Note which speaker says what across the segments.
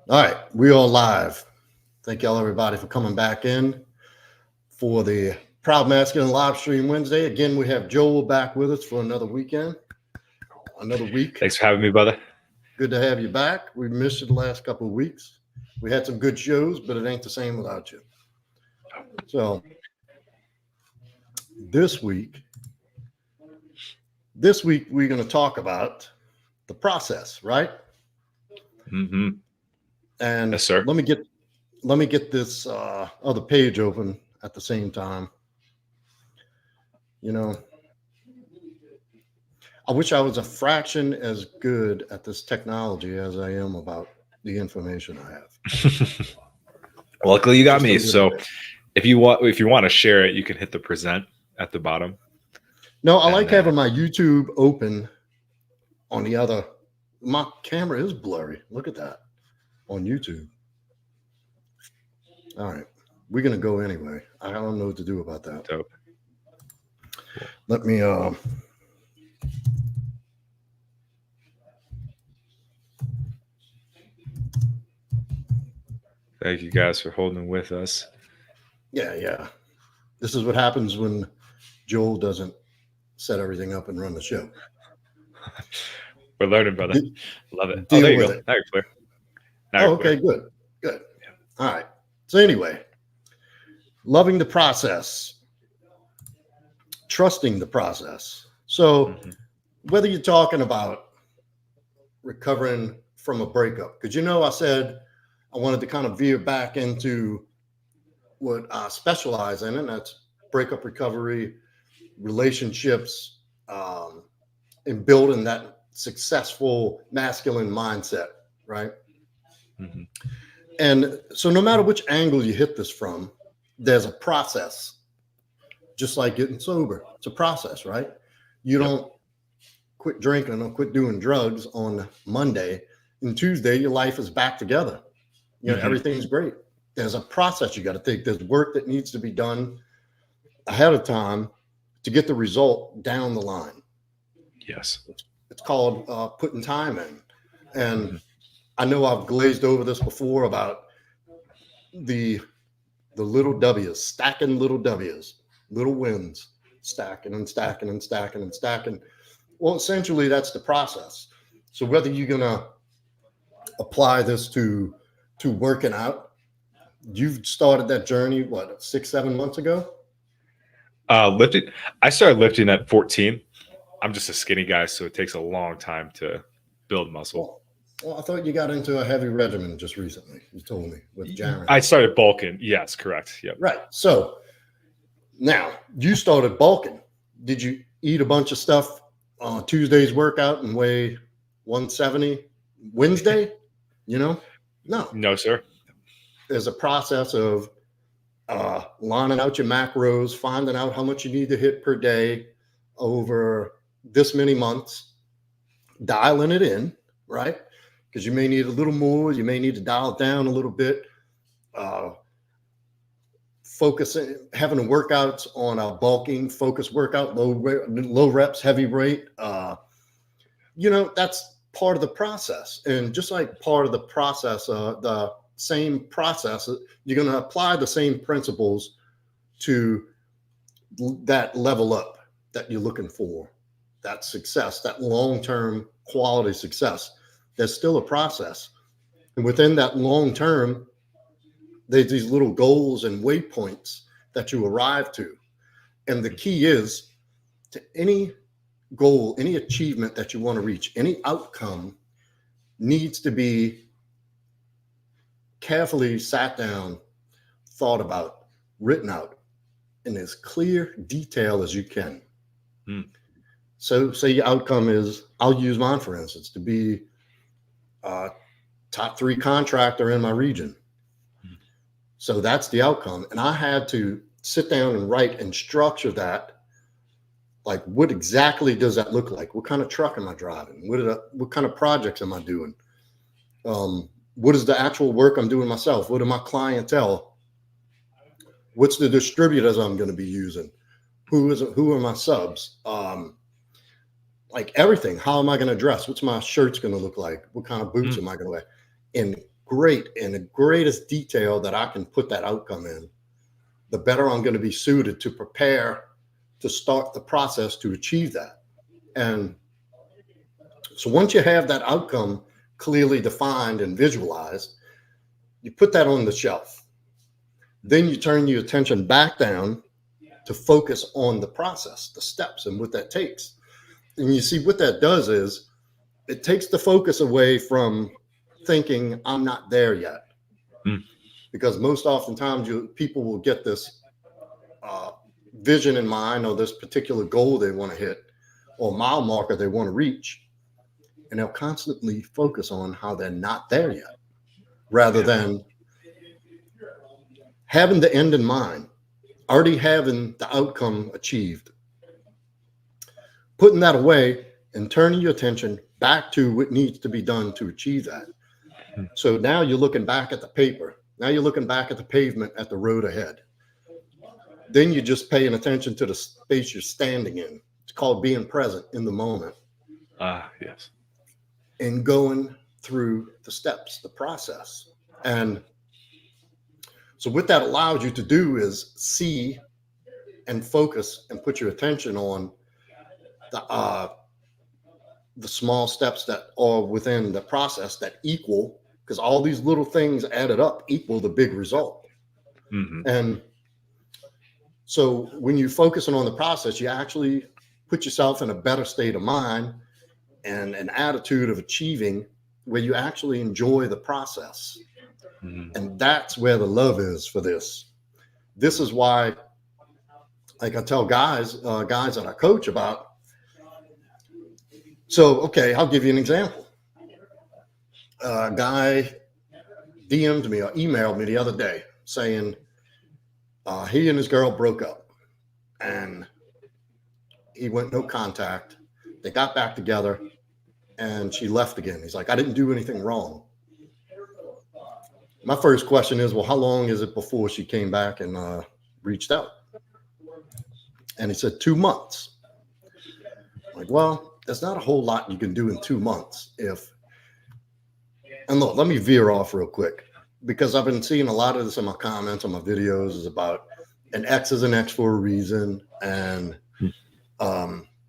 Speaker 1: All right, we are live. Thank y'all, everybody, for coming back in for the Proud Masculine live stream Wednesday. Again, we have Joel back with us for another weekend, another week.
Speaker 2: Thanks for having me, brother.
Speaker 1: Good to have you back. We missed you the last couple of weeks. We had some good shows, but it ain't the same without you. So this week we're going to talk about the process, right?
Speaker 2: Mm-hmm.
Speaker 1: And
Speaker 2: yes, sir.
Speaker 1: Let me get this other page open at the same time. You know, I wish I was a fraction as good at this technology as I am about the information I have.
Speaker 2: Luckily, you got me. So if you want to share it, you can hit the present at the bottom.
Speaker 1: No, I like having my YouTube open on the other. My camera is blurry. Look at that on YouTube. All right. We're going to go anyway. I don't know what to do about that.
Speaker 2: Dope.
Speaker 1: Let me
Speaker 2: Thank you guys for holding with us.
Speaker 1: Yeah. This is what happens when Joel doesn't set everything up and run the show.
Speaker 2: We're learning, brother. Love it.
Speaker 1: Deal
Speaker 2: there you
Speaker 1: with
Speaker 2: go.
Speaker 1: it.
Speaker 2: Now you're clear.
Speaker 1: Okay, good. Yeah. All right. So anyway, loving the process, trusting the process. So whether you're talking about recovering from a breakup, because I said I wanted to kind of veer back into what I specialize in, and that's breakup recovery, relationships, and building that successful masculine mindset, right?
Speaker 2: Mm-hmm.
Speaker 1: And so no matter which angle you hit this from, there's a process, just like getting sober. It's a process, right? You don't quit drinking or quit doing drugs on Monday, and Tuesday your life is back together. Everything's great. There's a process you got to take. There's work that needs to be done ahead of time to get the result down the line.
Speaker 2: Yes.
Speaker 1: It's called putting time in. And I know I've glazed over this before about the little W's, stacking little W's, little wins, stacking and stacking and stacking and stacking. Well, essentially, that's the process. So whether you're going to apply this to working out, you've started that journey, 6-7 months ago?
Speaker 2: Lifting. I started lifting at 14. I'm just a skinny guy, so it takes a long time to build muscle.
Speaker 1: Well, I thought you got into a heavy regimen just recently. You told me with Jaron.
Speaker 2: I started bulking. Yes, correct. Yep.
Speaker 1: Right. So now you started bulking. Did you eat a bunch of stuff on Tuesday's workout and weigh 170 Wednesday? No.
Speaker 2: No, sir.
Speaker 1: There's a process of lining out your macros, finding out how much you need to hit per day over this many months, dialing it in, right? Because you may need a little more, you may need to dial it down a little bit. Focusing, having workouts on a bulking focus workout, low reps, heavy rate. That's part of the process. And just like part of the process, the same process, you're going to apply the same principles to that level up that you're looking for, that success, that long-term quality success. There's still a process. And within that long term, there's these little goals and waypoints that you arrive to. And the key is to any goal, any achievement that you want to reach, any outcome needs to be carefully sat down, thought about, written out in as clear detail as you can. So say your outcome is, I'll use mine, for instance, to be a top 3 contractor in my region. So that's the outcome. And I had to sit down and write and structure that. Like, what exactly does that look like? What kind of truck am I driving? What kind of projects am I doing? What is the actual work I'm doing myself? What are my clientele? What's the distributors I'm going to be using? Who are my subs? Like everything. How am I going to dress? What's my shirts going to look like? What kind of boots am I going to wear? And great in the greatest detail that I can put that outcome in, the better I'm going to be suited to prepare to start the process to achieve that. And so once you have that outcome clearly defined and visualized, you put that on the shelf. Then you turn your attention back down to focus on the process, the steps, and what that takes. And you see what that does is it takes the focus away from thinking I'm not there yet. Because most oftentimes people will get this vision in mind, or this particular goal they want to hit, or mile marker they want to reach, and they'll constantly focus on how they're not there yet, rather than having the end in mind, already having the outcome achieved, putting that away and turning your attention back to what needs to be done to achieve that. So now you're looking back at the paper. Now you're looking back at the pavement, at the road ahead. Then you're just paying attention to the space you're standing in. It's called being present in the moment.
Speaker 2: Yes.
Speaker 1: And going through the steps, the process. And so what that allows you to do is see and focus and put your attention on the small steps that are within the process that equal, because all these little things added up equal the big result. And so when you're focusing on the process, you actually put yourself in a better state of mind and an attitude of achieving where you actually enjoy the process. And that's where the love is for this. This is why, like I tell guys that I coach about. So, okay, I'll give you an example. A guy DM'd me or emailed me the other day saying he and his girl broke up and he went no contact. They got back together and she left again. He's like, I didn't do anything wrong. My first question is, well, how long is it before she came back and reached out? And he said 2 months. I'm like, well, there's not a whole lot you can do in 2 months. And look, let me veer off real quick, because I've been seeing a lot of this in my comments on my videos is about an X is an X for a reason. And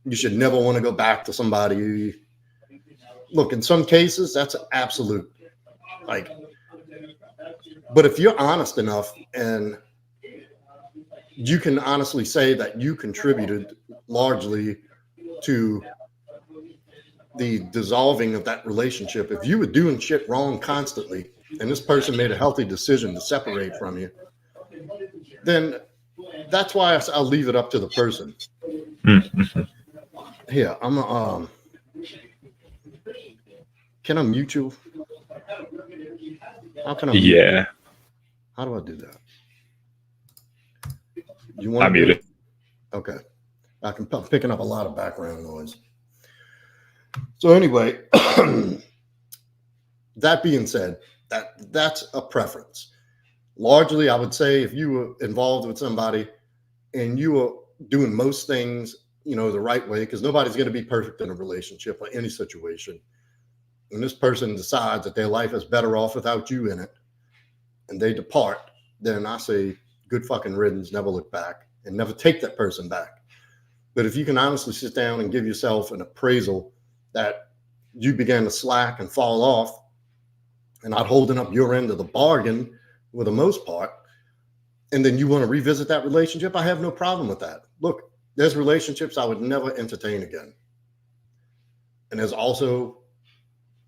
Speaker 1: you should never want to go back to somebody. Look, in some cases, that's absolute. But if you're honest enough and you can honestly say that you contributed largely to the dissolving of that relationship, if you were doing shit wrong constantly and this person made a healthy decision to separate from you, then that's why I'll leave it up to the person. Here, can I mute you? How can I mute you? How do I do that? You want to mute it? Okay. I'm picking up a lot of background noise. So anyway, that being said, that's a preference. Largely, I would say if you were involved with somebody and you were doing most things, the right way, because nobody's going to be perfect in a relationship or any situation. When this person decides that their life is better off without you in it and they depart, then I say good fucking riddance, never look back and never take that person back. But if you can honestly sit down and give yourself an appraisal that you began to slack and fall off and not holding up your end of the bargain for the most part, and then you want to revisit that relationship, I have no problem with that. Look, there's relationships I would never entertain again. And there's also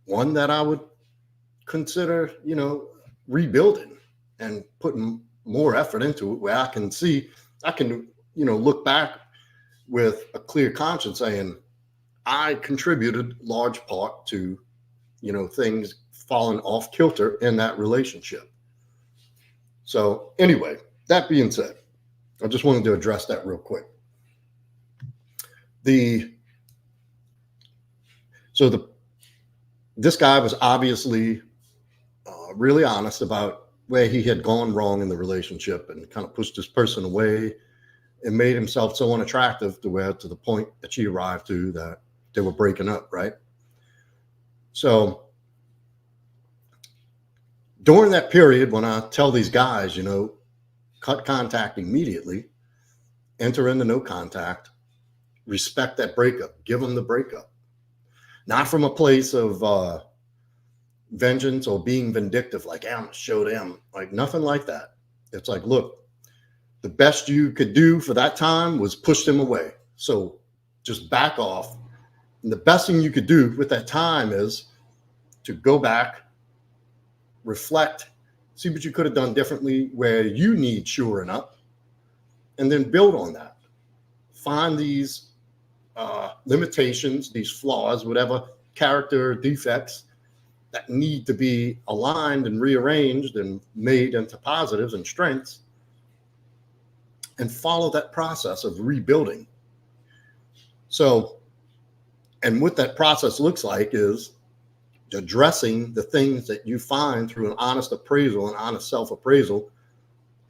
Speaker 1: one that I would consider, rebuilding and putting more effort into it, where I can look back with a clear conscience saying, I contributed large part to, things falling off kilter in that relationship. So anyway, that being said, I just wanted to address that real quick. This guy was obviously really honest about where he had gone wrong in the relationship and kind of pushed this person away and made himself so unattractive to the point that she arrived to that they were breaking up, right? So During that period, when I tell these guys, you know, cut contact immediately, enter into no contact, respect that breakup, give them the breakup, not from a place of vengeance or being vindictive, like, I'm gonna show them, like nothing like that. It's like, look, the best you could do for that time was push them away. So just back off. And the best thing you could do with that time is to go back, reflect, see what you could have done differently, where you need shoring up, and then build on that. Find these limitations, these flaws, whatever character defects that need to be aligned and rearranged and made into positives and strengths, and follow that process of rebuilding. So, and what that process looks like is addressing the things that you find through an honest appraisal and honest self-appraisal.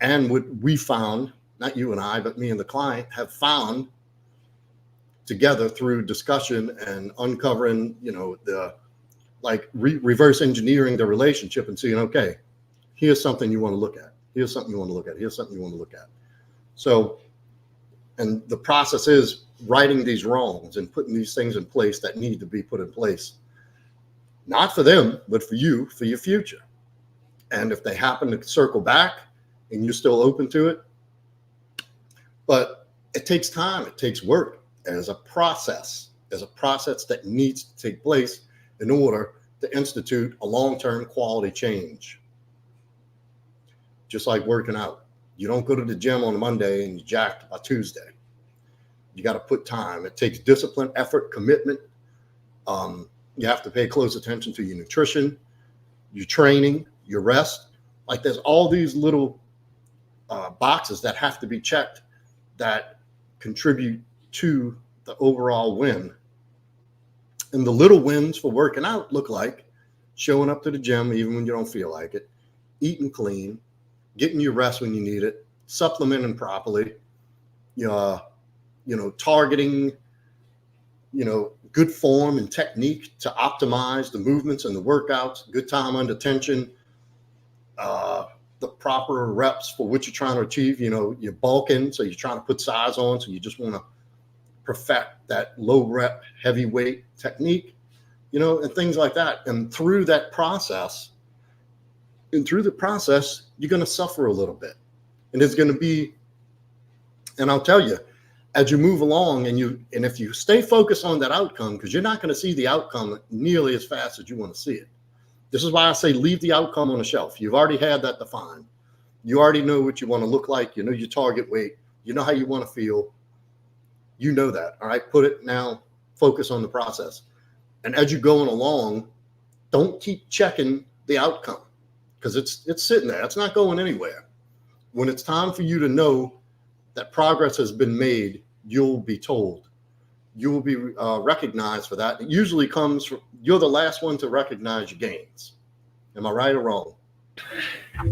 Speaker 1: And what we found, not you and I, but me and the client have found together through discussion and uncovering, you know, the reverse engineering the relationship and saying, okay, here's something you want to look at. Here's something you want to look at. Here's something you want to look at. So, and the process is righting these wrongs and putting these things in place that need to be put in place, not for them, but for you, for your future. And if they happen to circle back and you're still open to it, but it takes time, it takes work as a process that needs to take place in order to institute a long-term quality change. Just like working out. You don't go to the gym on a Monday and you jacked by Tuesday. You got to put time. It takes discipline, effort, commitment. You have to pay close attention to your nutrition, your training, your rest. Like there's all these little boxes that have to be checked that contribute to the overall win. And the little wins for working out look like showing up to the gym even when you don't feel like it, eating clean, getting your rest when you need it, supplementing properly, targeting, good form and technique to optimize the movements and the workouts, good time under tension, the proper reps for what you're trying to achieve. You're bulking, so you're trying to put size on, so you just want to perfect that low rep, heavy weight technique, and things like that. And through the process, you're going to suffer a little bit. And there's going to be, and I'll tell you, as you move along and if you stay focused on that outcome, because you're not going to see the outcome nearly as fast as you want to see it. This is why I say leave the outcome on the shelf. You've already had that defined. You already know what you want to look like. You know your target weight. You know how you want to feel. You know that. All right. Put it now. Focus on the process. And as you're going along, don't keep checking the outcome because it's sitting there. It's not going anywhere. When it's time for you to know that progress has been made, you'll be told. You will be recognized for that. It usually comes from, you're the last one to recognize your gains. Am I right or wrong?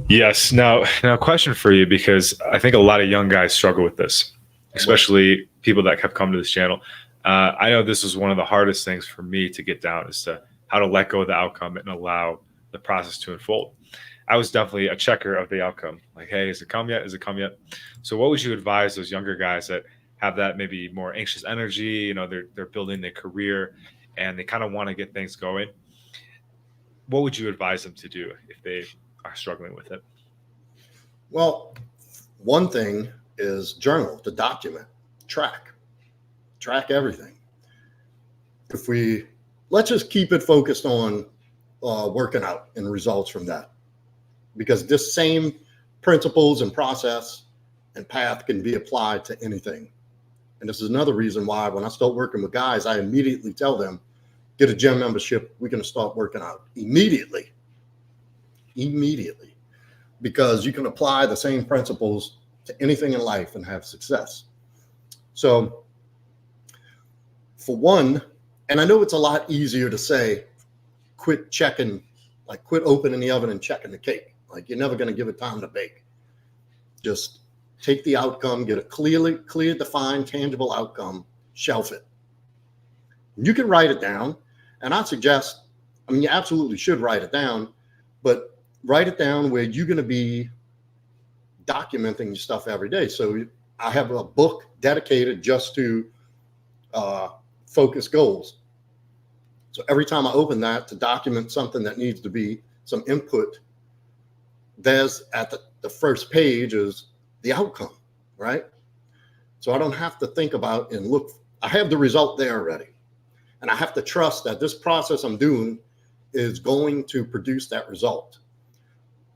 Speaker 2: Yes. Now, question for you, because I think a lot of young guys struggle with this, especially people that have come to this channel. I know this is one of the hardest things for me to get down, is to how to let go of the outcome and allow the process to unfold. I was definitely a checker of the outcome. Like, hey, has it come yet? Has it come yet? So what would you advise those younger guys that have that maybe more anxious energy, they're building their career and they kind of want to get things going? What would you advise them to do if they are struggling with it?
Speaker 1: Well, one thing is journal, to document, track everything. Let's just keep it focused on working out and results from that, because this same principles and process and path can be applied to anything. And this is another reason why when I start working with guys, I immediately tell them, get a gym membership. We're going to start working out immediately, because you can apply the same principles to anything in life and have success. So for one, and I know it's a lot easier to say, quit opening the oven and checking the cake. Like, you're never going to give it time to bake. Just take the outcome, get a clear, defined, tangible outcome, shelf it. You can write it down. And I suggest, you absolutely should write it down, but write it down where you're going to be documenting your stuff every day. So I have a book dedicated just to focus goals. So every time I open that to document something that needs to be some input, there's at the first page is the outcome, right? So I don't have to think about and look. I have the result there already. And I have to trust that this process I'm doing is going to produce that result.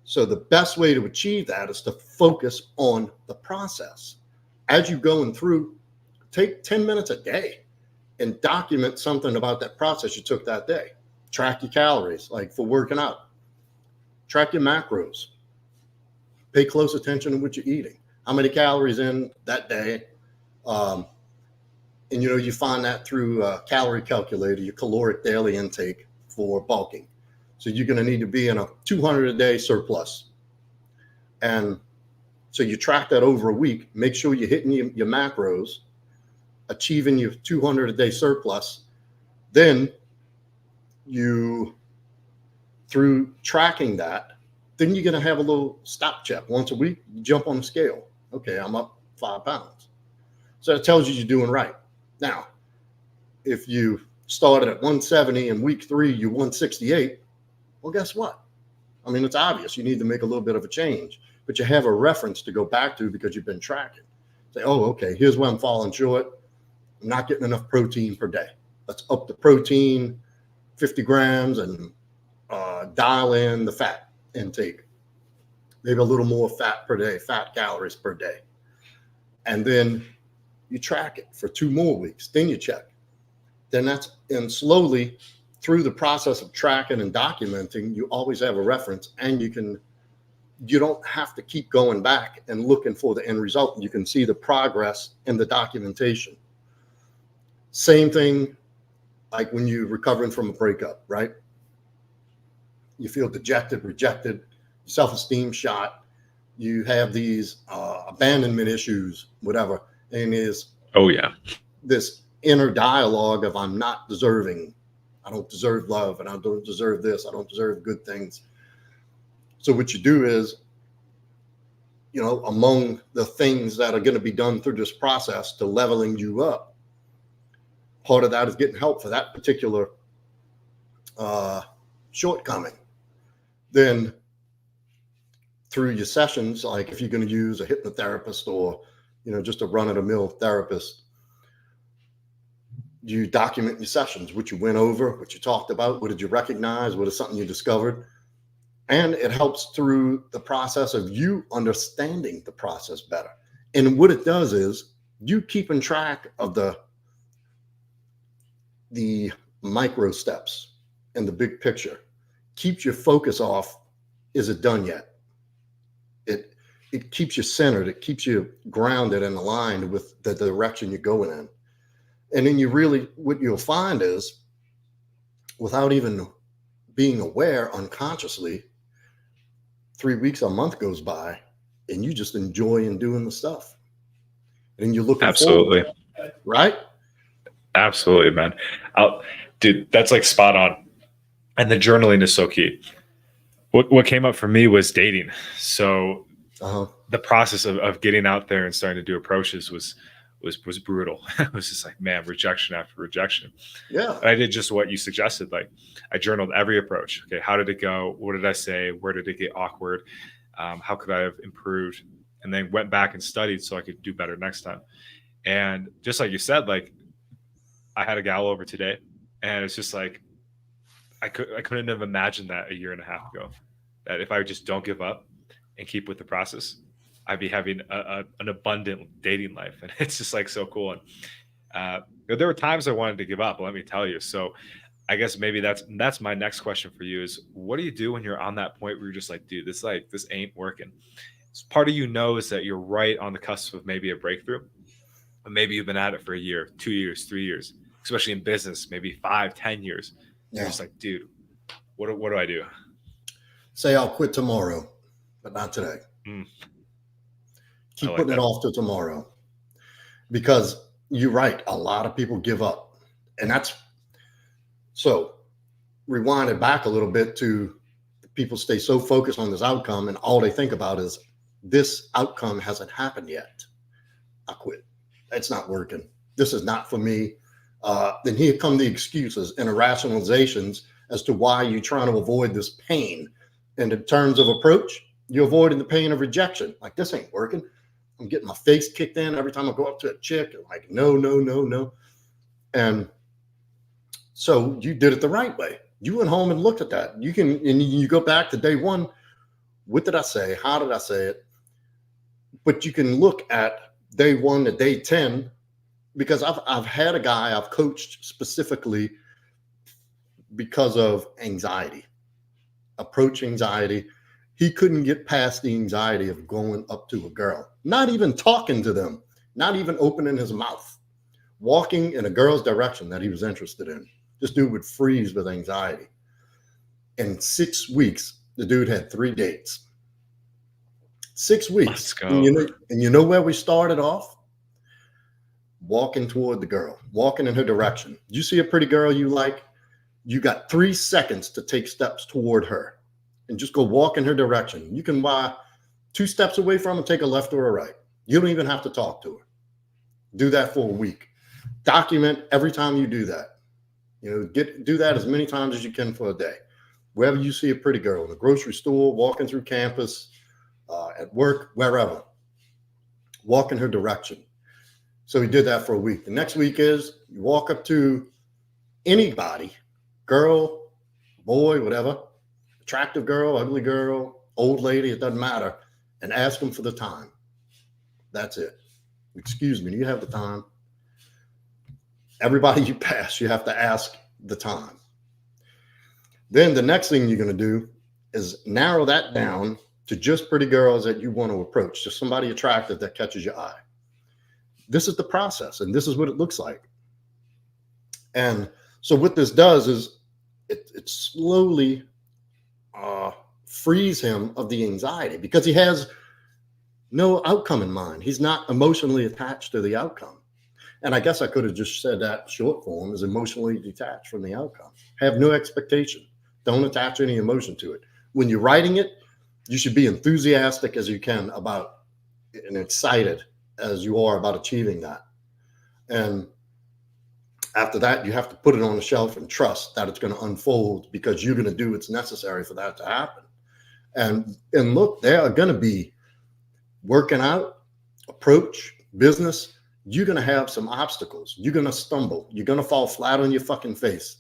Speaker 1: So the best way to achieve that is to focus on the process. As you're going through, take 10 minutes a day and document something about that process you took that day. Track your calories, like for working out. Track your macros. Pay close attention to what you're eating. How many calories in that day? And you find that through a calorie calculator, your caloric daily intake for bulking. So you're going to need to be in a 200 a day surplus. And so you track that over a week, make sure you're hitting your macros, achieving your 200 a day surplus. Then through tracking that, then you're going to have a little stop check once a week. You jump on the scale. Okay, I'm up 5 pounds. So it tells you you're doing right. Now, if you started at 170 and week 3, you're 168, well, guess what? I mean, it's obvious you need to make a little bit of a change, but you have a reference to go back to because you've been tracking. Say, oh, okay, here's where I'm falling short. I'm not getting enough protein per day. Let's up the protein 50 grams and dial in the fat intake. Maybe a little more fat per day, fat calories per day. And then you track it for 2 more weeks. Then you check. And slowly through the process of tracking and documenting, you always have a reference, and you don't have to keep going back and looking for the end result. You can see the progress in the documentation. Same thing like when you're recovering from a breakup, right? You feel dejected, rejected, self-esteem shot. You have these abandonment issues, whatever. And this inner dialogue of I'm not deserving. I don't deserve love, and I don't deserve this. I don't deserve good things. So what you do is, among the things that are going to be done through this process to leveling you up, part of that is getting help for that particular shortcoming. Then through your sessions, like if you're going to use a hypnotherapist or just a run-of-the-mill therapist, you document your sessions, what you went over, what you talked about, what did you recognize, what is something you discovered. And it helps through the process of you understanding the process better. And what it does is you keeping track of the micro steps and the big picture. Keeps your focus off, is it done yet? It keeps you centered. It keeps you grounded and aligned with the direction you're going in. And then what you'll find is, without even being aware unconsciously, 3 weeks, a month goes by, and you just enjoy doing the stuff. And you're looking
Speaker 2: absolutely
Speaker 1: forward, right?
Speaker 2: Absolutely, man. Dude, that's like spot on. And the journaling is so key. What came up for me was dating. So the process of getting out there and starting to do approaches was brutal. It was just like, man, rejection after rejection.
Speaker 1: Yeah.
Speaker 2: And I did just what you suggested. Like I journaled every approach. Okay, how did it go? What did I say? Where did it get awkward? How could I have improved? And then went back and studied so I could do better next time. And just like you said, like I had a gal over today, and it's just like I couldn't have imagined that a year and a half ago. That if I just don't give up and keep with the process, I'd be having an abundant dating life. And it's just like so cool. And there were times I wanted to give up, let me tell you. So I guess maybe that's my next question for you is, what do you do when you're on that point where you're just like, dude, this ain't working? So part of knows that you're right on the cusp of maybe a breakthrough, but maybe you've been at it for a year, 2 years, 3 years, especially in business, maybe 5, 10 years. Yeah. You're just like, dude, what do I do?
Speaker 1: Say I'll quit tomorrow, but not today. Keep putting it off to tomorrow, because you're right. A lot of people give up, and so rewind it back a little bit to the people stay so focused on this outcome and all they think about is this outcome hasn't happened yet. I quit. It's not working. This is not for me. Then here come the excuses and the rationalizations as to why you're trying to avoid this pain. And in terms of approach, you're avoiding the pain of rejection. Like, this ain't working. I'm getting my face kicked in every time I go up to a chick. Like, no, no, no, no. And so you did it the right way. You went home and looked at that. You can, and you go back to day one. What did I say? How did I say it? But you can look at day 1 to day 10, because I've had a guy I've coached specifically because of anxiety, approach anxiety. He couldn't get past the anxiety of going up to a girl, not even talking to them, not even opening his mouth, walking in a girl's direction that he was interested in. This dude would freeze with anxiety. In 6 weeks, the dude had 3 dates. 6 weeks.
Speaker 2: Let's go.
Speaker 1: And you know where we started off? Walking toward the girl, walking in her direction. You see a pretty girl you like, you got 3 seconds to take steps toward her and just go walk in her direction. You can buy 2 steps away from her, take a left or a right. You don't even have to talk to her. Do that for a week. Document every time you do that. Do that as many times as you can for a day. Wherever you see a pretty girl, in the grocery store, walking through campus, at work, wherever, walk in her direction. So he did that for a week. The next week is you walk up to anybody, girl, boy, whatever, attractive girl, ugly girl, old lady, it doesn't matter, and ask them for the time. That's it. Excuse me, do you have the time? Everybody you pass, you have to ask the time. Then the next thing you're going to do is narrow that down to just pretty girls that you want to approach, just somebody attractive that catches your eye. This is the process, and this is what it looks like. And so what this does is it slowly frees him of the anxiety, because he has no outcome in mind. He's not emotionally attached to the outcome. And I guess I could have just said that short form is emotionally detached from the outcome. Have no expectation. Don't attach any emotion to it. When you're writing it, you should be enthusiastic as you can about and excited as you are about achieving that. And after that, you have to put it on the shelf and trust that it's going to unfold, because you're going to do what's necessary for that to happen. And look, there are going to be working out, approach, business. You're going to have some obstacles. You're going to stumble. You're going to fall flat on your fucking face.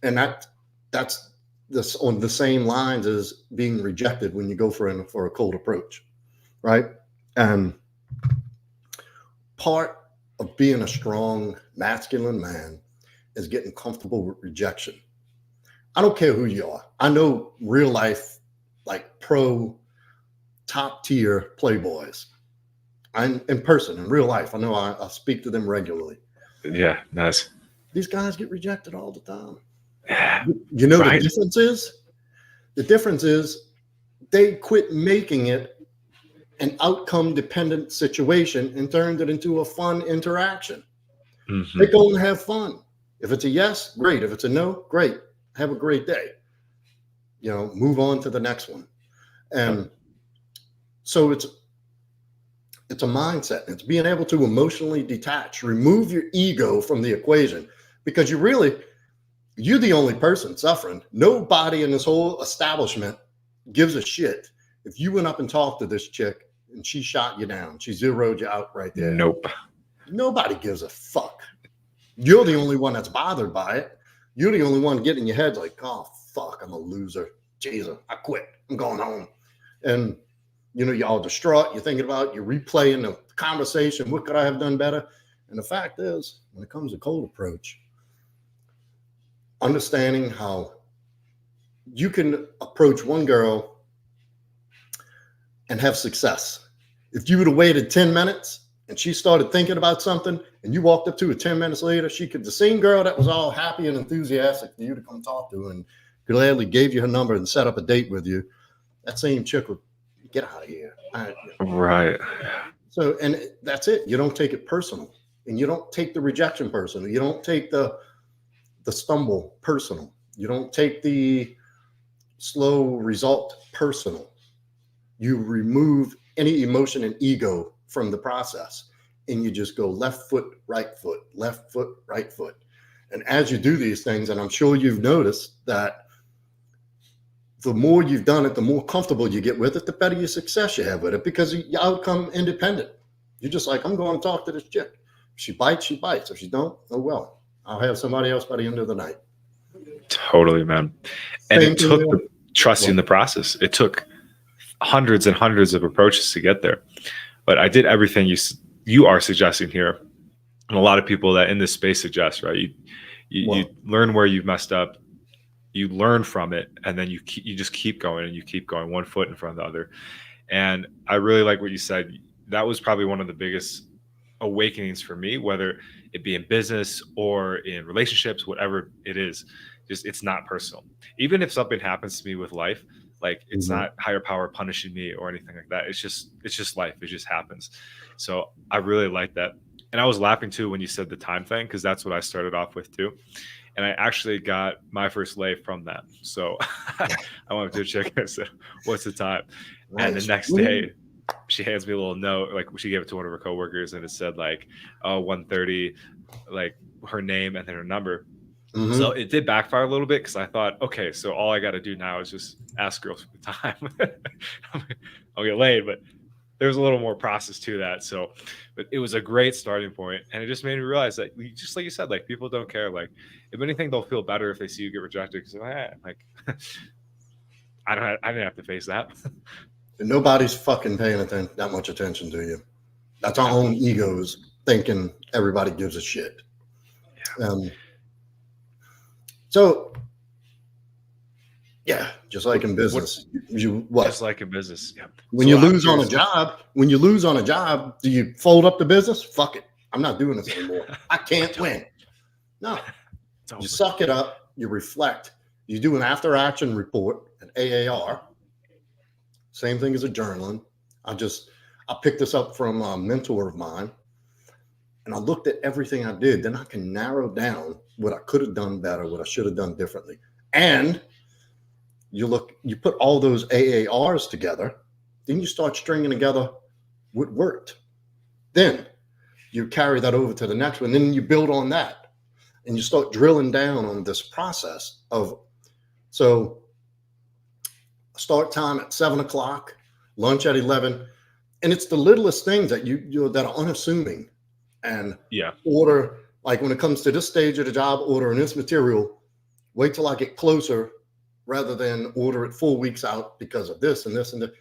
Speaker 1: And that's this on the same lines as being rejected when you go for a cold approach, right? And part of being a strong, masculine man is getting comfortable with rejection. I don't care who you are. I know real life, like pro top tier playboys. I'm in person, in real life. I know I speak to them regularly.
Speaker 2: Yeah, nice.
Speaker 1: These guys get rejected all the time. You know, right. The difference is they quit making it an outcome dependent situation and turned it into a fun interaction. Mm-hmm. They go and have fun. If it's a yes, great. If it's a no, great. Have a great day. Move on to the next one. And so it's a mindset. It's being able to emotionally detach, remove your ego from the equation, because you're the only person suffering. Nobody in this whole establishment gives a shit if you went up and talked to this chick and she shot you down. She zeroed you out right there.
Speaker 2: Nope.
Speaker 1: Nobody gives a fuck. You're the only one that's bothered by it. You're the only one getting your head like, oh, fuck, I'm a loser. Jesus, I quit. I'm going home. And, you're all distraught. You're thinking about, you're replaying the conversation. What could I have done better? And the fact is, when it comes to cold approach, understanding how you can approach one girl and have success. If you would have waited 10 minutes and she started thinking about something and you walked up to her 10 minutes later, the same girl that was all happy and enthusiastic for you to come talk to and gladly gave you her number and set up a date with you, that same chick would get out of here.
Speaker 2: Right.
Speaker 1: So, and that's it. You don't take it personal, and you don't take the rejection personal. You don't take the stumble personal. You don't take the slow result personal. You remove any emotion and ego from the process, and you just go left foot, right foot, left foot, right foot. And as you do these things, and I'm sure you've noticed that the more you've done it, the more comfortable you get with it, the better your success you have with it, because your outcome independent. You're just like, I'm going to talk to this chick. If she bites, she bites. If she don't, oh well. I'll have somebody else by the end of the night.
Speaker 2: Totally, man. And it took trusting the process. It took hundreds and hundreds of approaches to get there. But I did everything you are suggesting here, and a lot of people that in this space suggest, right? You learn where you've messed up, you learn from it, and then you just keep going, and you keep going, one foot in front of the other. And I really like what you said. That was probably one of the biggest awakenings for me, whether it be in business or in relationships, whatever it is. Just, it's not personal. Even if something happens to me with life, like it's not higher power punishing me or anything like that. It's just life. It just happens. So I really like that. And I was laughing too when you said the time thing, because that's what I started off with too. And I actually got my first lay from that. So I went to check. I said, "What's the time?" Nice. And the next day, she hands me a little note. Like, she gave it to one of her coworkers, and it said like, "Oh, 1:30," like her name and then her number. Mm-hmm. So it did backfire a little bit, because I thought, okay, so all I got to do now is just ask girls for the time. I'll get laid, but there's a little more process to that. So, but it was a great starting point, and it just made me realize that, just like you said, like, people don't care. Like, if anything, they'll feel better if they see you get rejected, because like, I didn't have to face that.
Speaker 1: And nobody's fucking paying that much attention to you. That's our own egos thinking everybody gives a shit. Yeah. So, yeah, just like in business,
Speaker 2: just like in business. Yeah.
Speaker 1: When you lose on a job, do you fold up the business? Fuck it, I'm not doing this anymore. I can't win. No, you suck it up. You reflect. You do an after action report, an AAR. Same thing as a journaling. I picked this up from a mentor of mine, and I looked at everything I did. Then I can narrow down what I could have done better, what I should have done differently. And you put all those AARs together, then you start stringing together what worked. Then you carry that over to the next one. Then you build on that, and you start drilling down on this process of, so start time at 7:00, lunch at 11. And it's the littlest things that that are unassuming. And order, like when it comes to this stage of the job, ordering this material, wait till I get closer rather than order it 4 weeks out because of this and this and that.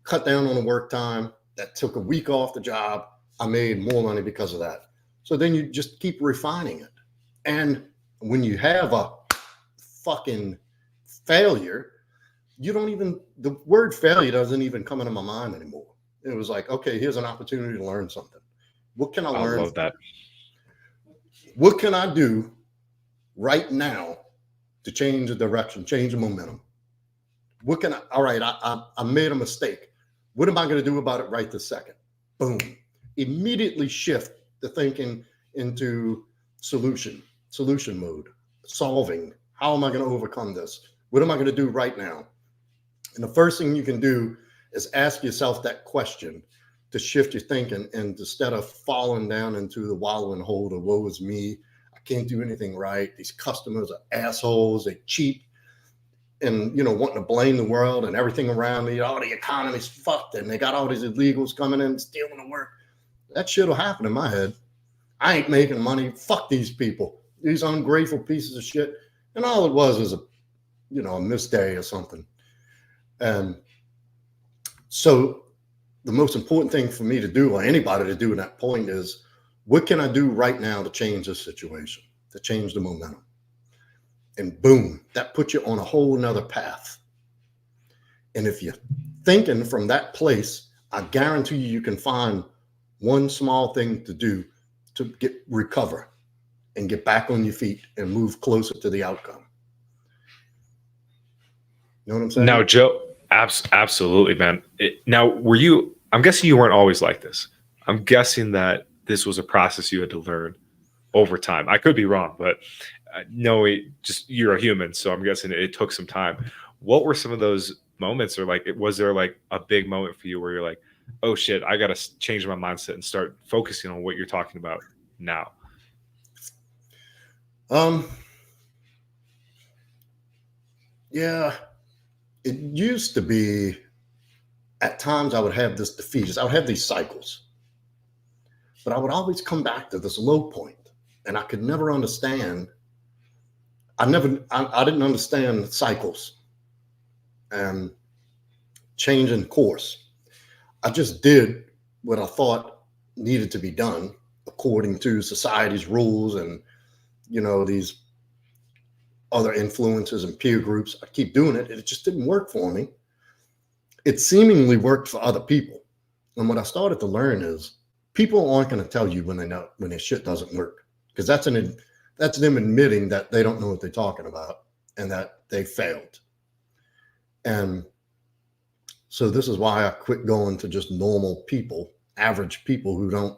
Speaker 1: Cut down on the work time. That took a week off the job. I made more money because of that. So then you just keep refining it. And when you have a fucking failure, the word failure doesn't even come into my mind anymore. It was like, okay, here's an opportunity to learn something. What can I learn? I love that. What can I do right now to change the direction, change the momentum? All right, I made a mistake. What am I going to do about it right this second? Boom. Immediately shift the thinking into solution mode, solving. How am I going to overcome this? What am I going to do right now? And the first thing you can do is ask yourself that question to shift your thinking, and instead of falling down into the wallowing hole of woe is me, I can't do anything right, these customers are assholes, they cheat, and wanting to blame the world and everything around me, the economy's fucked and they got all these illegals coming in stealing the work. That shit will happen in my head. I ain't making money. Fuck these people, these ungrateful pieces of shit. And all it was a missed day or something. And so the most important thing for me to do, or anybody to do at that point, is what can I do right now to change this situation, to change the momentum? And boom, that puts you on a whole nother path. And if you're thinking from that place, I guarantee you can find one small thing to do to recover and get back on your feet and move closer to the outcome. You know what I'm saying?
Speaker 2: Now, Joe, absolutely, man. I'm guessing you weren't always like this. I'm guessing that this was a process you had to learn over time. I could be wrong, but you're a human, so I'm guessing it took some time. What were some of those moments, or like, was there like a big moment for you where you're like, oh shit, I got to change my mindset and start focusing on what you're talking about now?
Speaker 1: Yeah, it used to be at times I would have this defeat. I would have these cycles, but I would always come back to this low point, and I could never understand. I didn't understand cycles and changing course. I just did what I thought needed to be done according to society's rules and, these other influences and peer groups. I keep doing it. It just didn't work for me. It seemingly worked for other people. And what I started to learn is people aren't going to tell you when their shit doesn't work, because that's them admitting that they don't know what they're talking about and that they failed. And so this is why I quit going to just normal people, average people who don't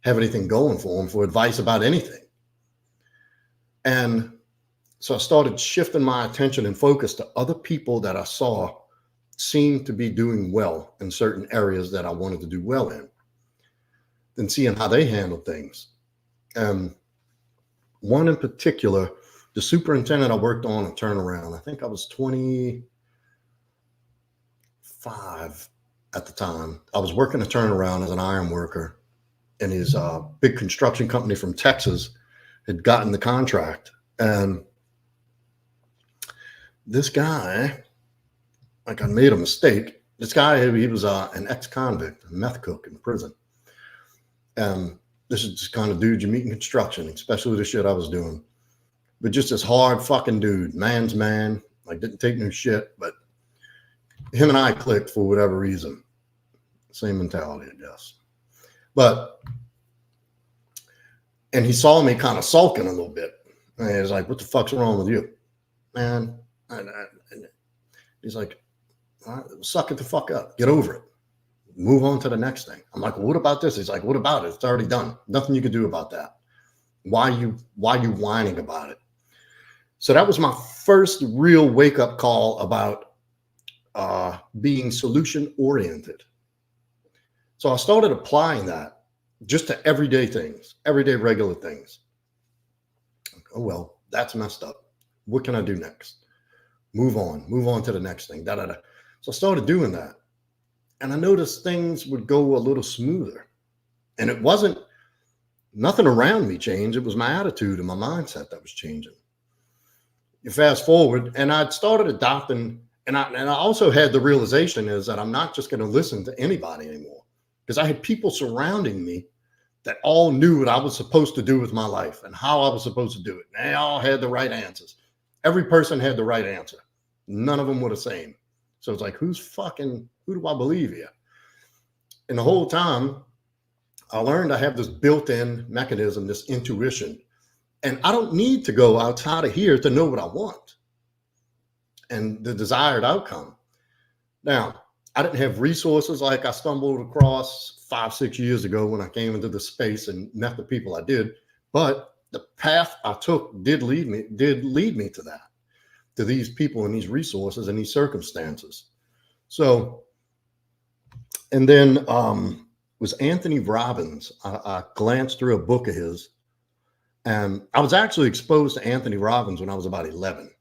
Speaker 1: have anything going for them for advice about anything. And so I started shifting my attention and focus to other people that I saw seemed to be doing well in certain areas that I wanted to do well in, then seeing how they handled things. One in particular, the superintendent I worked on a turnaround, I think I was 25 at the time. I was working a turnaround as an iron worker, and his big construction company from Texas had gotten the contract. And this guy, like, I made a mistake. This guy, he was an ex-convict, a meth cook in prison. And this is just kind of dude you meet in construction, especially the shit I was doing. But just this hard fucking dude, man's man, like didn't take no shit, but him and I clicked for whatever reason. Same mentality, I guess. And he saw me kind of sulking a little bit. And he was like, what the fuck's wrong with you? Man, he's like, all right, suck it the fuck up. Get over it. Move on to the next thing. I'm like, well, what about this? He's like, what about it? It's already done. Nothing you can do about that. Why you whining about it? So that was my first real wake-up call about being solution-oriented. So I started applying that just to everyday things, everyday regular things. Oh, well, that's messed up. What can I do next? Move on to the next thing. So I started doing that. And I noticed things would go a little smoother. And it wasn't, nothing around me changed. It was my attitude and my mindset that was changing. You fast forward, and I'd started adopting, and I also had the realization is that I'm not just going to listen to anybody anymore, because I had people surrounding me that all knew what I was supposed to do with my life and how I was supposed to do it. And they all had the right answers. Every person had the right answer. None of them were the same. So it's like, who do I believe here? And the whole time I learned I have this built-in mechanism, this intuition, and I don't need to go outside of here to know what I want and the desired outcome. Now, I didn't have resources like I stumbled across 5-6 years ago when I came into the space and met the people I did, but the path I took did lead me to that, to these people and these resources and these circumstances. So, and then was Anthony Robbins. I glanced through a book of his, and I was actually exposed to Anthony Robbins when I was about 11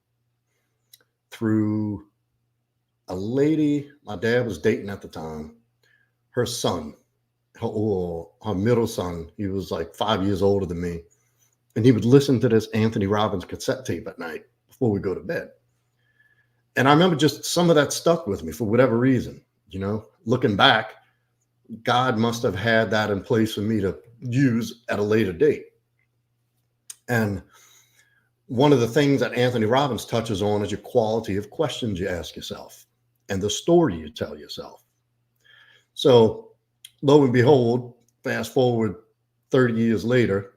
Speaker 1: through a lady my dad was dating at the time. Her son, her middle son, he was like 5 years older than me, and he would listen to this Anthony Robbins cassette tape at night before we go to bed. And I remember just some of that stuck with me for whatever reason. Looking back, God must have had that in place for me to use at a later date. And one of the things that Anthony Robbins touches on is your quality of questions you ask yourself and the story you tell yourself. So lo and behold, fast forward 30 years later,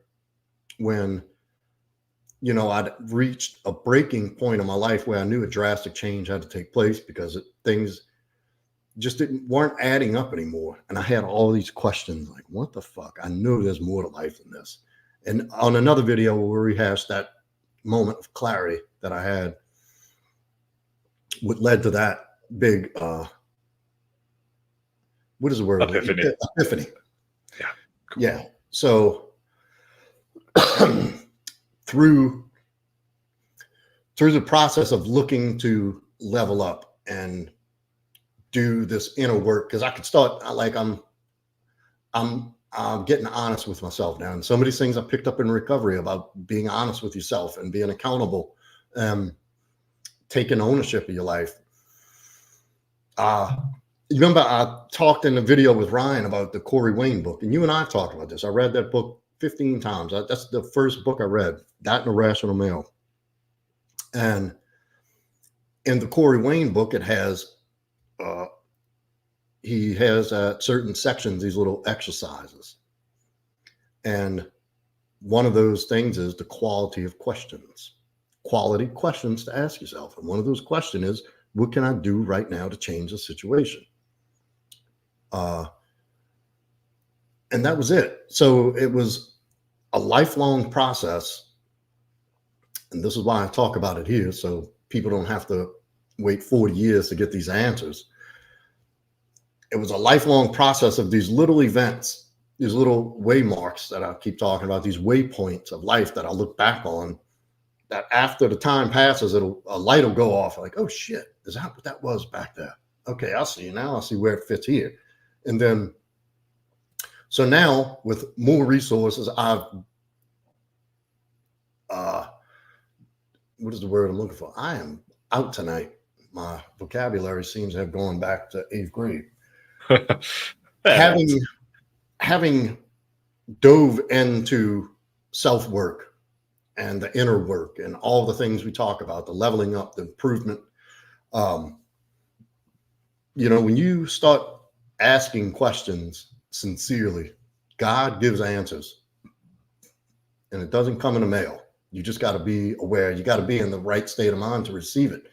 Speaker 1: when I'd reached a breaking point in my life where I knew a drastic change had to take place because things just weren't adding up anymore. And I had all these questions like, what the fuck? I know there's more to life than this. And on another video, we'll rehash that moment of clarity that I had. what led to that big what is the word? Epiphany.
Speaker 2: Yeah. Cool.
Speaker 1: Yeah. So through the process of looking to level up and do this inner work, because I could start like I'm getting honest with myself now, and some of these things I picked up in recovery about being honest with yourself and being accountable, taking ownership of your life. You remember I talked in the video with Ryan about the Corey Wayne book, and you and I talked about this. I read that book 15 times. That's the first book I read, That and Irrational Male. And in the Corey Wayne book, it has he has certain sections, these little exercises. And one of those things is the quality of questions, quality questions to ask yourself. And one of those questions is, what can I do right now to change the situation? And that was it. So it was a lifelong process. And this is why I talk about it here, so people don't have to wait 40 years to get these answers. It was a lifelong process of these little events, these little waymarks that I keep talking about, these waypoints of life that I look back on, that after the time passes, a light will go off like, oh shit, is that what that was back there? Okay, I see now. I see where it fits here. And then, so now with more resources, I've, what is the word I'm looking for? I am out tonight. My vocabulary seems to have gone back to 8th grade. having dove into self-work and the inner work and all the things we talk about, the leveling up, the improvement. When you start asking questions sincerely, God gives answers, and it doesn't come in the mail. You just got to be aware. You got to be in the right state of mind to receive it.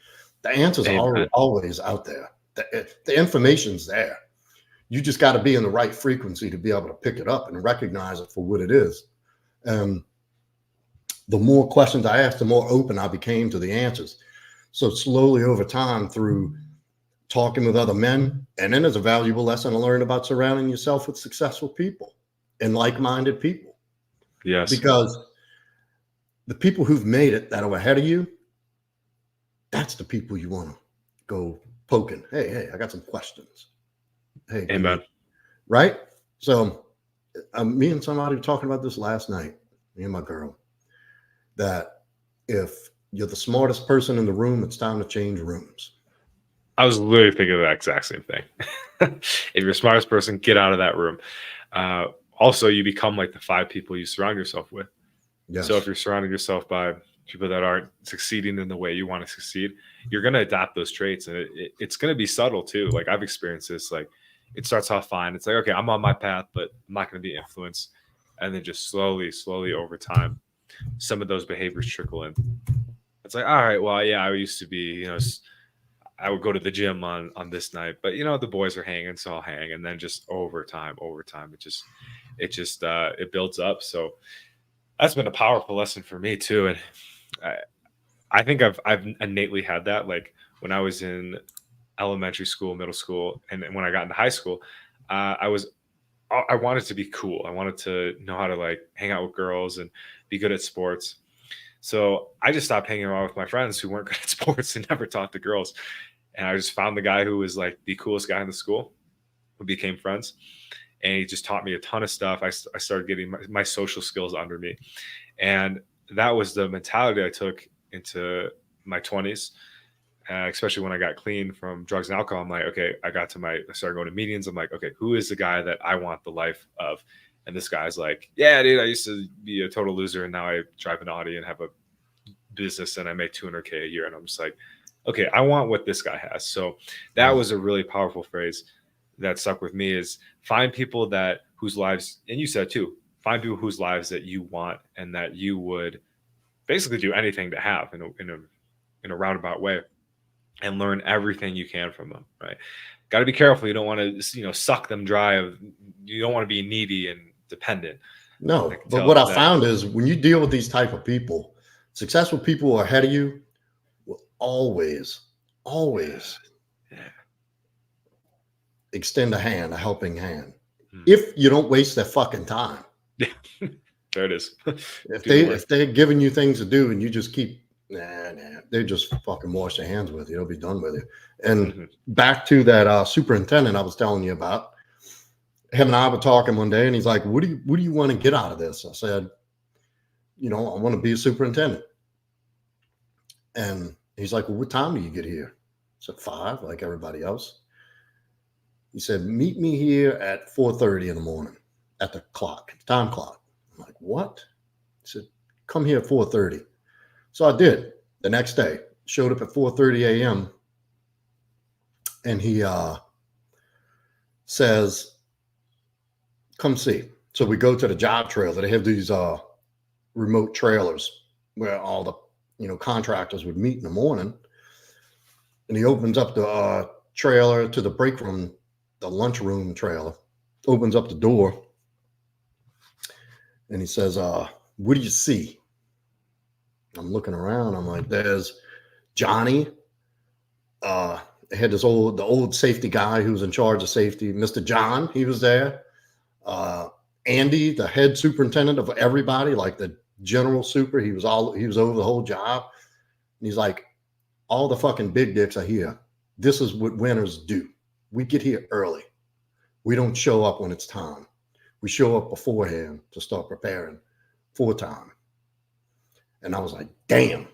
Speaker 1: The answers are always out there. The information's there. You just got to be in the right frequency to be able to pick it up and recognize it for what it is. The more questions I asked, the more open I became to the answers. So slowly over time, through talking with other men, and then there's a valuable lesson to learn about surrounding yourself with successful people and like-minded people.
Speaker 2: Yes.
Speaker 1: Because the people who've made it that are ahead of you, that's the people you want to go poking. Hey, I got some questions. Hey,
Speaker 2: amen.
Speaker 1: Right? So me and somebody were talking about this last night, me and my girl, that if you're the smartest person in the room, it's time to change rooms.
Speaker 2: I was literally thinking of that exact same thing. If you're the smartest person, get out of that room. Also, you become like the 5 people you surround yourself with. Yes. So if you're surrounding yourself by people that aren't succeeding in the way you want to succeed, you're going to adopt those traits, and it's going to be subtle too. Like I've experienced this. Like it starts off fine. It's like, okay, I'm on my path, but I'm not going to be influenced. And then just slowly over time, some of those behaviors trickle in. It's like, all right, well, yeah, I used to be, I would go to the gym on this night, but the boys are hanging, so I'll hang. And then just over time, it builds up. So that's been a powerful lesson for me too. And I think I've innately had that. Like when I was in elementary school, middle school, and when I got into high school, I wanted to be cool. I wanted to know how to like hang out with girls and be good at sports. So I just stopped hanging around with my friends who weren't good at sports and never talked to girls. And I just found the guy who was like the coolest guy in the school. We became friends. And he just taught me a ton of stuff. I started getting my social skills under me. And that was the mentality I took into my 20s, especially when I got clean from drugs and alcohol. I'm like, okay, I started going to meetings. I'm like, okay, who is the guy that I want the life of? And this guy's like, yeah, dude, I used to be a total loser, and now I drive an Audi and have a business, and I make $200K a year. And I'm just like, okay, I want what this guy has. So that was a really powerful phrase that stuck with me, is find people whose lives, and you said too, find people whose lives that you want and that you would basically do anything to have in a roundabout way, and learn everything you can from them. Right? Got to be careful. You don't want to, suck them dry. You don't want to be needy and dependent.
Speaker 1: No, but what I found is when you deal with these type of people, successful people who are ahead of you will always always extend a hand, a helping hand.
Speaker 2: Hmm.
Speaker 1: If you don't waste their fucking time.
Speaker 2: Yeah. There it is.
Speaker 1: If they're giving you things to do and you just keep, they just fucking wash their hands with you. They'll be done with you. And back to that superintendent I was telling you about, him and I were talking one day, and he's like, what do you want to get out of this? I said, I want to be a superintendent. And he's like, well, what time do you get here? I said, 5, like everybody else. He said, meet me here at 4:30 in the morning at the time clock. I'm like, what? He said, come here at 4:30. So I did. The next day, showed up at 4:30 a.m. And he says, come see. So we go to the job trailer. They have these remote trailers where all the contractors would meet in the morning. And he opens up the trailer to the break room, the lunchroom trailer, opens up the door. And he says, what do you see? I'm looking around. I'm like, there's Johnny. They had the old safety guy who was in charge of safety, Mr. John. He was there. Andy, the head superintendent of everybody, like the general super. He was over the whole job. And he's like, all the fucking big dicks are here. This is what winners do. We get here early. We don't show up when it's time. We show up beforehand to start preparing for time. And I was like, damn,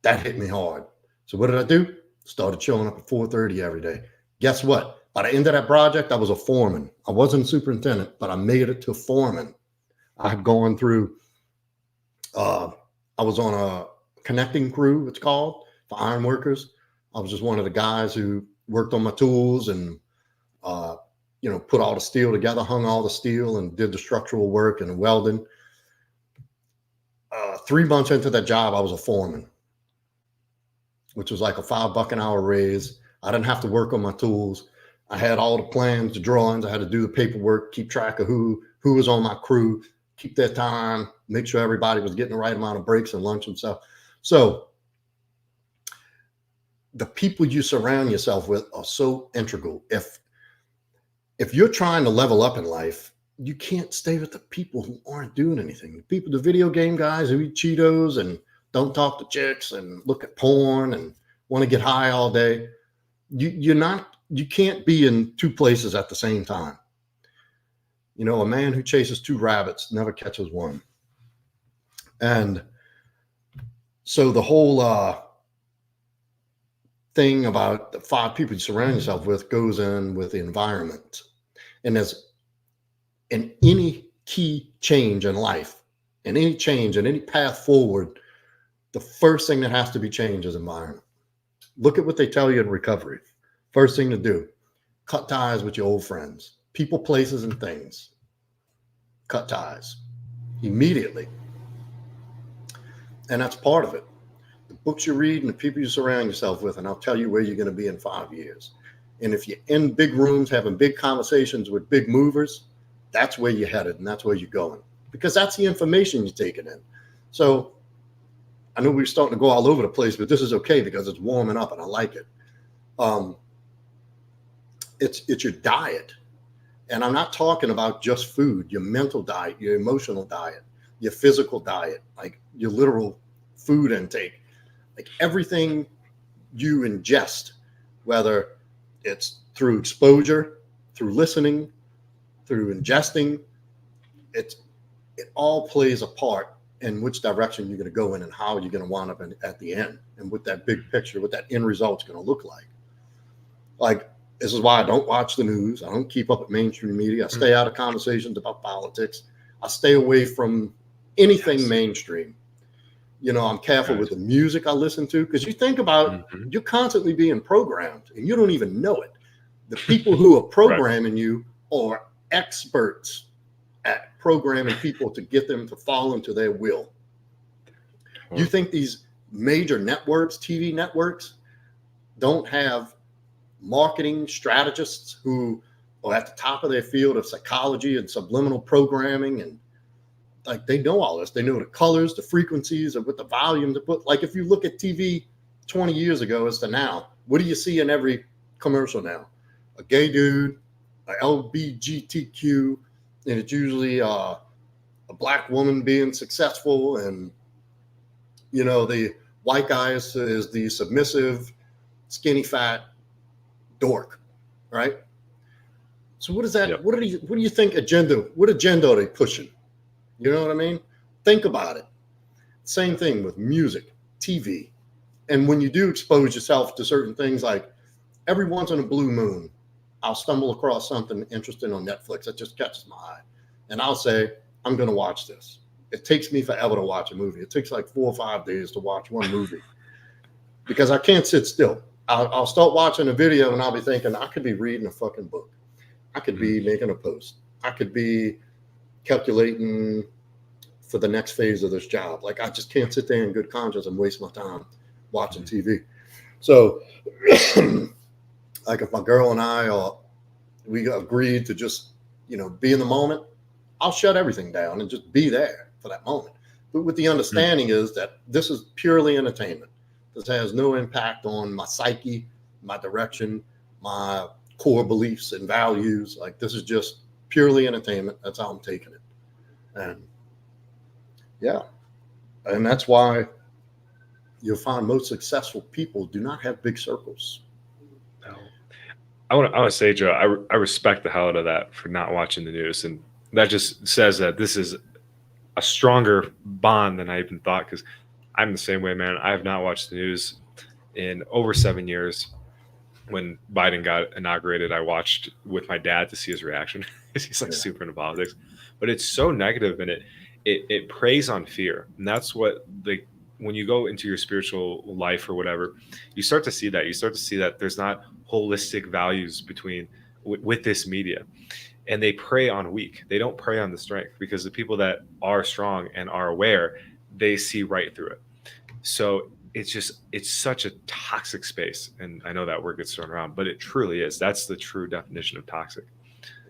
Speaker 1: that hit me hard. So what did I do? Started showing up at 4:30 every day. Guess what? By the end of that project, I was a foreman. I wasn't a superintendent, but I made it to foreman. I had gone through, I was on a connecting crew, it's called, for iron workers. I was just one of the guys who worked on my tools and, put all the steel together, hung all the steel, and did the structural work and welding. 3 months into that job, I was a foreman, which was like a $5 an hour raise. I didn't have to work on my tools. I had all the plans, the drawings. I had to do the paperwork, keep track of who was on my crew, keep their time, make sure everybody was getting the right amount of breaks and lunch and stuff. So the people you surround yourself with are so integral. If you're trying to level up in life, you can't stay with the people who aren't doing anything. The video game guys who eat Cheetos and don't talk to chicks and look at porn and want to get high all day. You can't be in 2 places at the same time. A man who chases 2 rabbits never catches one. And so the whole thing about the 5 people you surround yourself with goes in with the environment. And as in any key change in life, in any change, in any path forward, the first thing that has to be changed is environment. Look at what they tell you in recovery. First thing to do, cut ties with your old friends, people, places, and things. Cut ties immediately. And that's part of it. The books you read and the people you surround yourself with, and I'll tell you where you're going to be in 5 years. And if you're in big rooms, having big conversations with big movers, that's where you're headed and that's where you're going, because that's the information you're taking in. So I know we're starting to go all over the place, but this is okay because it's warming up and I like it. It's your diet. And I'm not talking about just food, your mental diet, your emotional diet, your physical diet, like your literal food intake, like everything you ingest, whether it's through exposure, through listening, through ingesting, it all plays a part in which direction you're going to go in and how you're going to wind up at the end, and what that big picture, what that end result's going to look like. Like, this is why I don't watch the news. I don't keep up with mainstream media. I stay out of conversations about politics. I stay away from anything mainstream. I'm careful with the music I listen to, because you think about, you're constantly being programmed and you don't even know it. The people who are programming you are experts at programming people to get them to fall into their will. You think these major networks, TV networks, don't have marketing strategists who are at the top of their field of psychology and subliminal programming, and like they know all this. They know the colors, the frequencies, and what the volume to put. Like if you look at TV 20 years ago as to now, What do you see in every commercial now? A gay dude, a LBGTQ, and it's usually a black woman being successful, and the white guy is the submissive, skinny, fat dork, right? So what is that?
Speaker 2: Yep.
Speaker 1: What do you think what agenda are they pushing? You know what I mean? Think about it. Same thing with music, TV. And when you do expose yourself to certain things, like every once in a blue moon, I'll stumble across something interesting on Netflix that just catches my eye. And I'll say, I'm going to watch this. It takes me forever to watch a movie. It takes like 4 or 5 days to watch one movie because I can't sit still. I'll start watching a video and I'll be thinking, I could be reading a fucking book. I could be making a post. I could be calculating for the next phase of this job. Like, I just can't sit there in good conscience and waste my time watching TV. So like if my girl and we agreed to just, be in the moment, I'll shut everything down and just be there for that moment. But with the understanding is that this is purely entertainment. This has no impact on my psyche, my direction, my core beliefs and values. Like, this is just purely entertainment. That's how I'm taking it. And yeah. And that's why you'll find most successful people do not have big circles.
Speaker 2: No. I want to say, Joe, I respect the hell out of that for not watching the news. And that just says that this is a stronger bond than I even thought, because I'm the same way, man. I have not watched the news in over 7 years. When Biden got inaugurated, I watched with my dad to see his reaction. He's like super into politics, but it's so negative, and it preys on fear. And that's what when you go into your spiritual life or whatever, you start to see that. You start to see that there's not holistic values with this media, and they prey on weak. They don't prey on the strength, because the people that are strong and are aware, they see right through it. So it's such a toxic space. And I know that word gets thrown around, but it truly is. That's the true definition of toxic.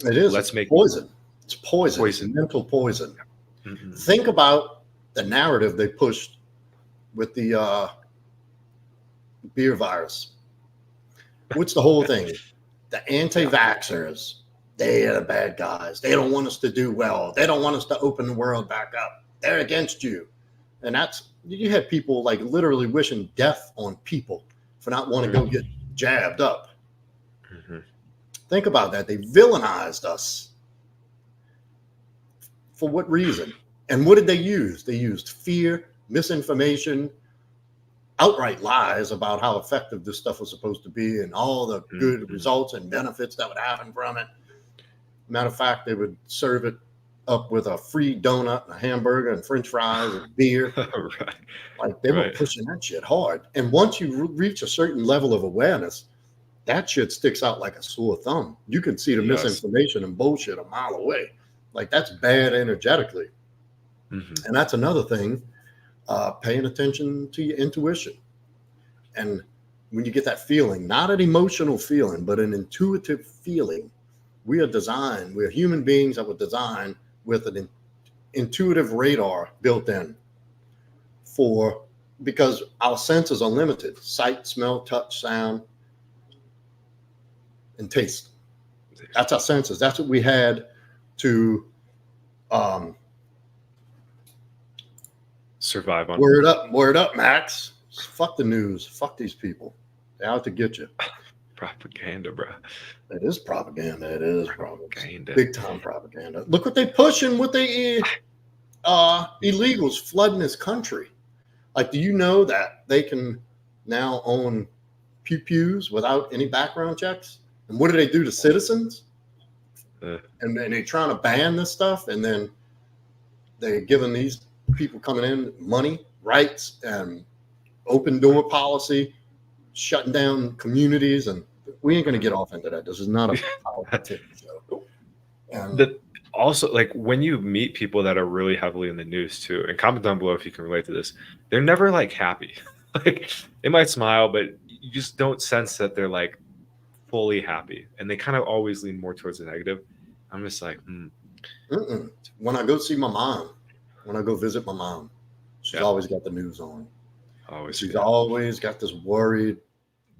Speaker 1: It is. It's poison. It's poison. It's mental poison. Mm-hmm. Think about the narrative they pushed with the beer virus. What's the whole thing? The anti-vaxxers, they are the bad guys. They don't want us to do well. They don't want us to open the world back up. They're against you. And you had people like literally wishing death on people for not wanting to go get jabbed up. Mm-hmm. Think about that. They villainized us. For what reason? And what did they use? They used fear, misinformation, outright lies about how effective this stuff was supposed to be and all the good results and benefits that would happen from it. Matter of fact, they would serve it up with a free donut and a hamburger and French fries and beer.
Speaker 2: Right.
Speaker 1: Like, they were pushing that shit hard. And once you reach a certain level of awareness, that shit sticks out like a sore thumb. You can see the misinformation and bullshit a mile away. Like, that's bad energetically. Mm-hmm. And that's another thing, paying attention to your intuition. And when you get that feeling, not an emotional feeling, but an intuitive feeling, we're human beings that were designed with an intuitive radar built in because our senses are limited: sight, smell, touch, sound, and taste. That's our senses. That's what we had to
Speaker 2: survive on.
Speaker 1: Word up, Max. Fuck the news. Fuck these people. They're out to get you.
Speaker 2: Propaganda, bro.
Speaker 1: It is propaganda. It is propaganda. Big time propaganda. Look what they pushing with the illegals flooding this country. Like, do you know that they can now own pew-pews without any background checks? And what do they do to citizens? And they're trying to ban this stuff, and then they're giving these people coming in money, rights, and open door policy, shutting down communities. And we ain't going to get off into that. This is not a politics show. And
Speaker 2: also, like, when you meet people that are really heavily in the news too, and comment down below if you can relate to this, they're never like happy. Like, they might smile, but you just don't sense that they're like fully happy, and they kind of always lean more towards the negative. I'm just like,
Speaker 1: When I go see my mom, when I go visit my mom, she's always got the news on. She's always got this worried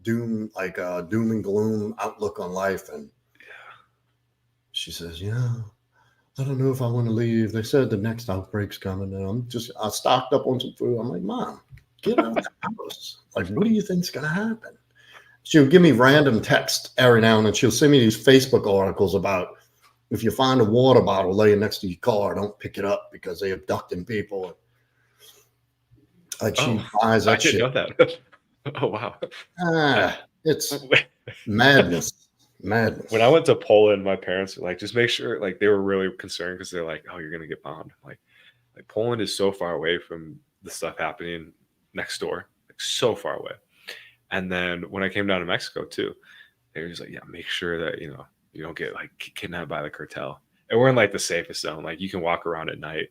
Speaker 1: doom and gloom outlook on life. And she says, I don't know if I want to leave. They said the next outbreak's coming, and I stocked up on some food. I'm like, Mom, get out the house. Like, what do you think's gonna happen? She'll give me random text every now and then. She'll send me these Facebook articles about if you find a water bottle laying next to your car, don't pick it up because they're abducting people. Like she buys that shit.
Speaker 2: I didn't know that. Oh wow.
Speaker 1: It's madness. Madness.
Speaker 2: When I went to Poland, my parents were like, just make sure, like, they were really concerned because they're like, oh, you're gonna get bombed. Like Poland is so far away from the stuff happening next door, like so far away. And then when I came down to Mexico too, they were just like, yeah, make sure that you don't get like kidnapped by the cartel. And we're in like the safest zone. Like you can walk around at night.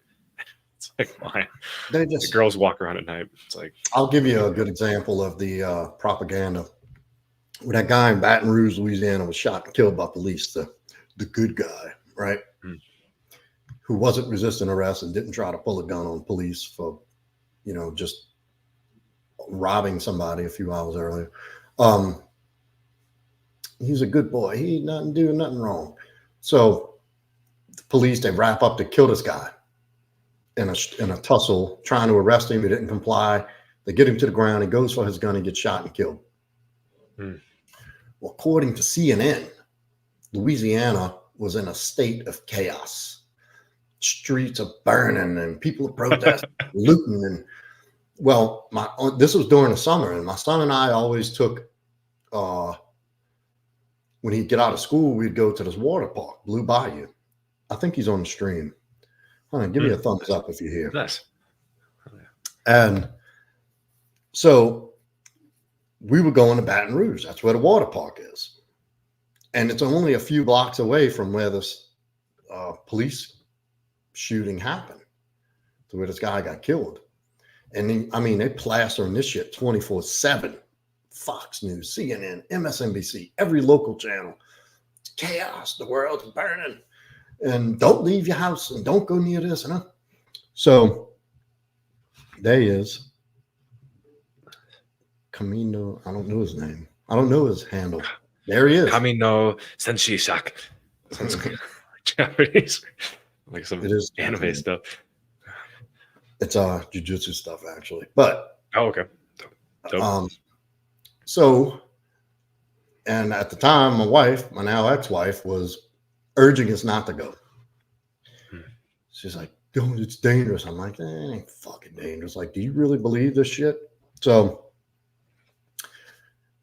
Speaker 2: It's like fine. The girls walk around at night. It's like,
Speaker 1: I'll give you a good example of the propaganda. When that guy in Baton Rouge, Louisiana, was shot and killed by police, the good guy, right? Who wasn't resisting arrest and didn't try to pull a gun on police for, just robbing somebody a few hours earlier. He's a good boy. He not doing nothing wrong. So the police, they wrap up to kill this guy in a tussle, trying to arrest him. He didn't comply. They get him to the ground. He goes for his gun. He gets shot and killed. Well, according to CNN, Louisiana was in a state of chaos. Streets are burning and people are protesting, looting. And well, this was during the summer, and my son and I always took, when he'd get out of school, we'd go to this water park, Blue Bayou. I think he's on the stream. Hold on, give me a thumbs up if you're here.
Speaker 2: Nice.
Speaker 1: And so we were going to Baton Rouge. That's where the water park is. And it's only a few blocks away from where this police shooting happened, to where this guy got killed. And then, they plastering this shit 24/7. Fox News, CNN, MSNBC, every local channel. It's chaos. The world's burning. And don't leave your house and don't go near this. So there he is. Camino, I don't know his name. I don't know his handle. There he is.
Speaker 2: Camino Senshisak. Sounds like Japanese. Like some anime stuff.
Speaker 1: It's jujutsu stuff, actually. But
Speaker 2: okay. Dope.
Speaker 1: So, and at the time, my wife, my now ex-wife, was urging us not to go. She's like, "Don't, it's dangerous." I'm like, "It ain't fucking dangerous." Like, do you really believe this shit? So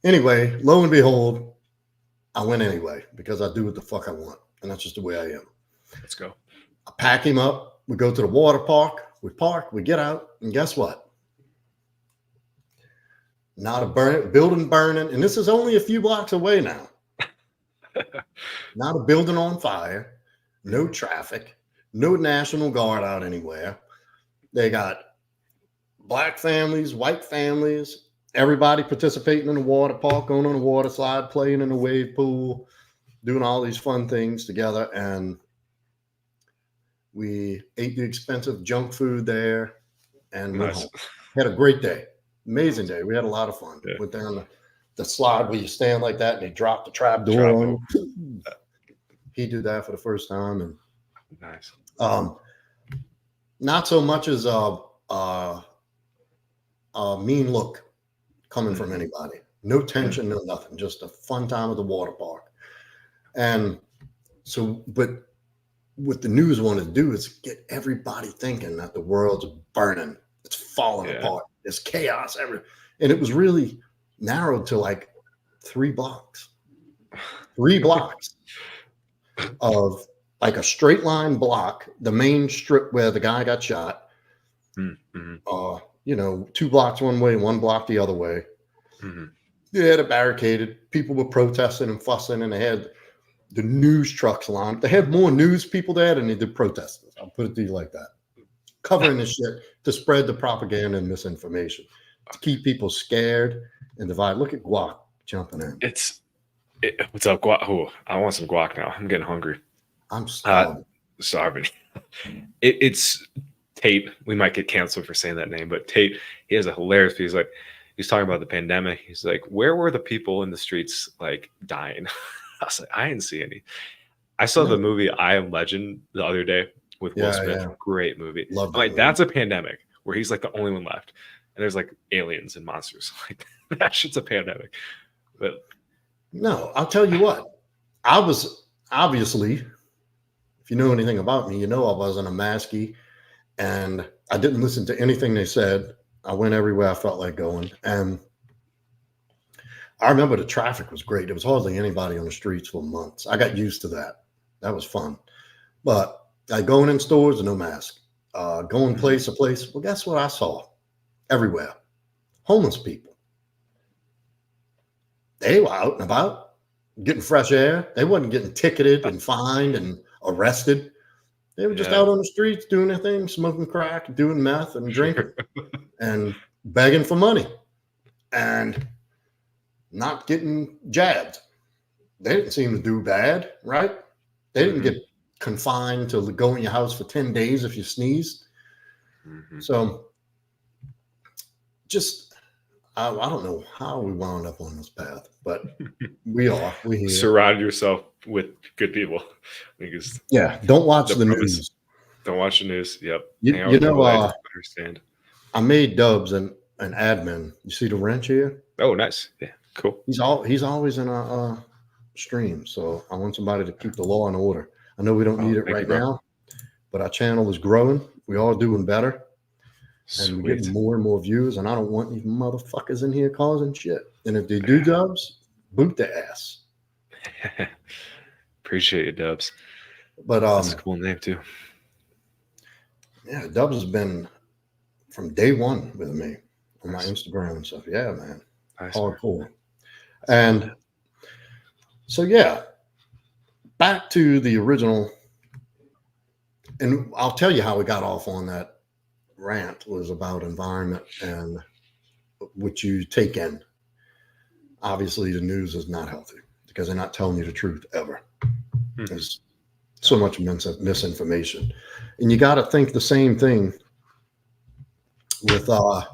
Speaker 1: anyway, lo and behold, I went anyway because I do what the fuck I want. And that's just the way I am.
Speaker 2: Let's go.
Speaker 1: I pack him up. We go to the water park. We park. We get out. And guess what? Not a building burning. And this is only a few blocks away now. Not a building on fire. No traffic. No National Guard out anywhere. They got black families, white families, everybody participating in the water park, going on a water slide, playing in a wave pool, doing all these fun things together. And we ate the expensive junk food there and went home. Had a great day. Amazing day. We had a lot of fun. Went down the slide where you stand like that and they drop the trap door on you. He did that for the first time. And
Speaker 2: nice.
Speaker 1: Not so much as a mean look coming from anybody. No tension, no nothing. Just a fun time at the water park. And so, but what the news wanted to do is get everybody thinking that the world's burning. It's falling apart. There's chaos everywhere. And it was really narrowed to like 3 blocks. 3 blocks of like a straight line block, the main strip where the guy got shot. 2 blocks one way, 1 block the other way. They had it barricaded. People were protesting and fussing, and they had the news trucks lined. They had more news people there than they did protesters. I'll put it to you like that. Covering this shit to spread the propaganda and misinformation, to keep people scared and divide. Look at Guac jumping in.
Speaker 2: What's up, Guac? Oh, I want some guac now. I'm getting hungry.
Speaker 1: I'm starving.
Speaker 2: It's Tate. We might get canceled for saying that name, but Tate, he has a hilarious piece. Like, he's talking about the pandemic. He's like, where were the people in the streets like dying? I was like, I didn't see any. I saw the movie I Am Legend the other day with Will Smith.
Speaker 1: Yeah.
Speaker 2: Great movie.
Speaker 1: Love
Speaker 2: I'm
Speaker 1: that
Speaker 2: like,
Speaker 1: movie.
Speaker 2: that's a pandemic where he's like the only one left. And there's like aliens and monsters. Like that shit's a pandemic. But
Speaker 1: No, I'll tell you what. I was obviously, if you know anything about me, you know I wasn't a masky, and I didn't listen to anything they said. I went everywhere I felt like going. And I remember the traffic was great. There was hardly anybody on the streets for months. I got used to that. That was fun. But going in stores, no mask. Going place to place. Well, guess what I saw? Everywhere. Homeless people. They were out and about, getting fresh air. They wasn't getting ticketed and fined and arrested. They were just out on the streets doing their thing, smoking crack, doing meth and drinking and begging for money and not getting jabbed. They didn't seem to do bad, right? They didn't get confined to go in your house for 10 days if you sneezed. So just, I don't know how we wound up on this path, but we're here.
Speaker 2: Surround yourself with good people. Because
Speaker 1: don't watch the news.
Speaker 2: Don't watch the news. Yep.
Speaker 1: You know,
Speaker 2: understand.
Speaker 1: I made Dubs an admin. You see the wrench here?
Speaker 2: Oh, nice. Yeah, cool.
Speaker 1: He's always in our stream, so I want somebody to keep the law in order. I know we don't need it right now, but our channel is growing. We are doing better. And we're getting more and more views, and I don't want these motherfuckers in here causing shit. And if they do, Dubs, boot their ass.
Speaker 2: Appreciate you, Dubs.
Speaker 1: But
Speaker 2: that's a cool name too.
Speaker 1: Yeah, Dubs has been from day one with me on my Instagram and stuff. Yeah, man.
Speaker 2: Nice.
Speaker 1: Hardcore. And so back to the original, and I'll tell you how we got off on that rant. Was about environment and what you take in. Obviously, the news is not healthy because they're not telling you the truth ever. There's so much misinformation, and you got to think the same thing with the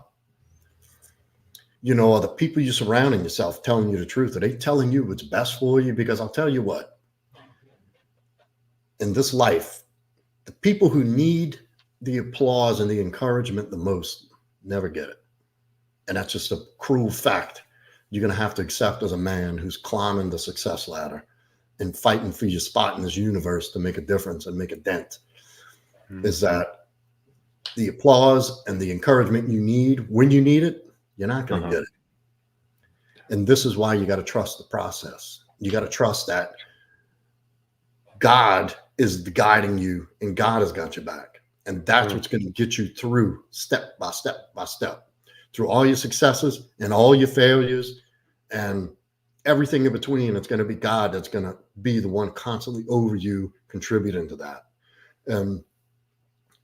Speaker 1: people you're surrounding yourself telling you the truth. Are they telling you what's best for you? Because I'll tell you what, in this life, the people who need the applause and the encouragement the most never get it. And that's just a cruel fact you're going to have to accept as a man who's climbing the success ladder and fighting for your spot in this universe to make a difference and make a dent. Is that the applause and the encouragement you need when you need it, you're not going to get it. And this is why you got to trust the process. You got to trust that God is guiding you and God has got your back. And that's what's going to get you through step by step by step, through all your successes and all your failures and everything in between. It's going to be God that's going to be the one constantly over you, contributing to that.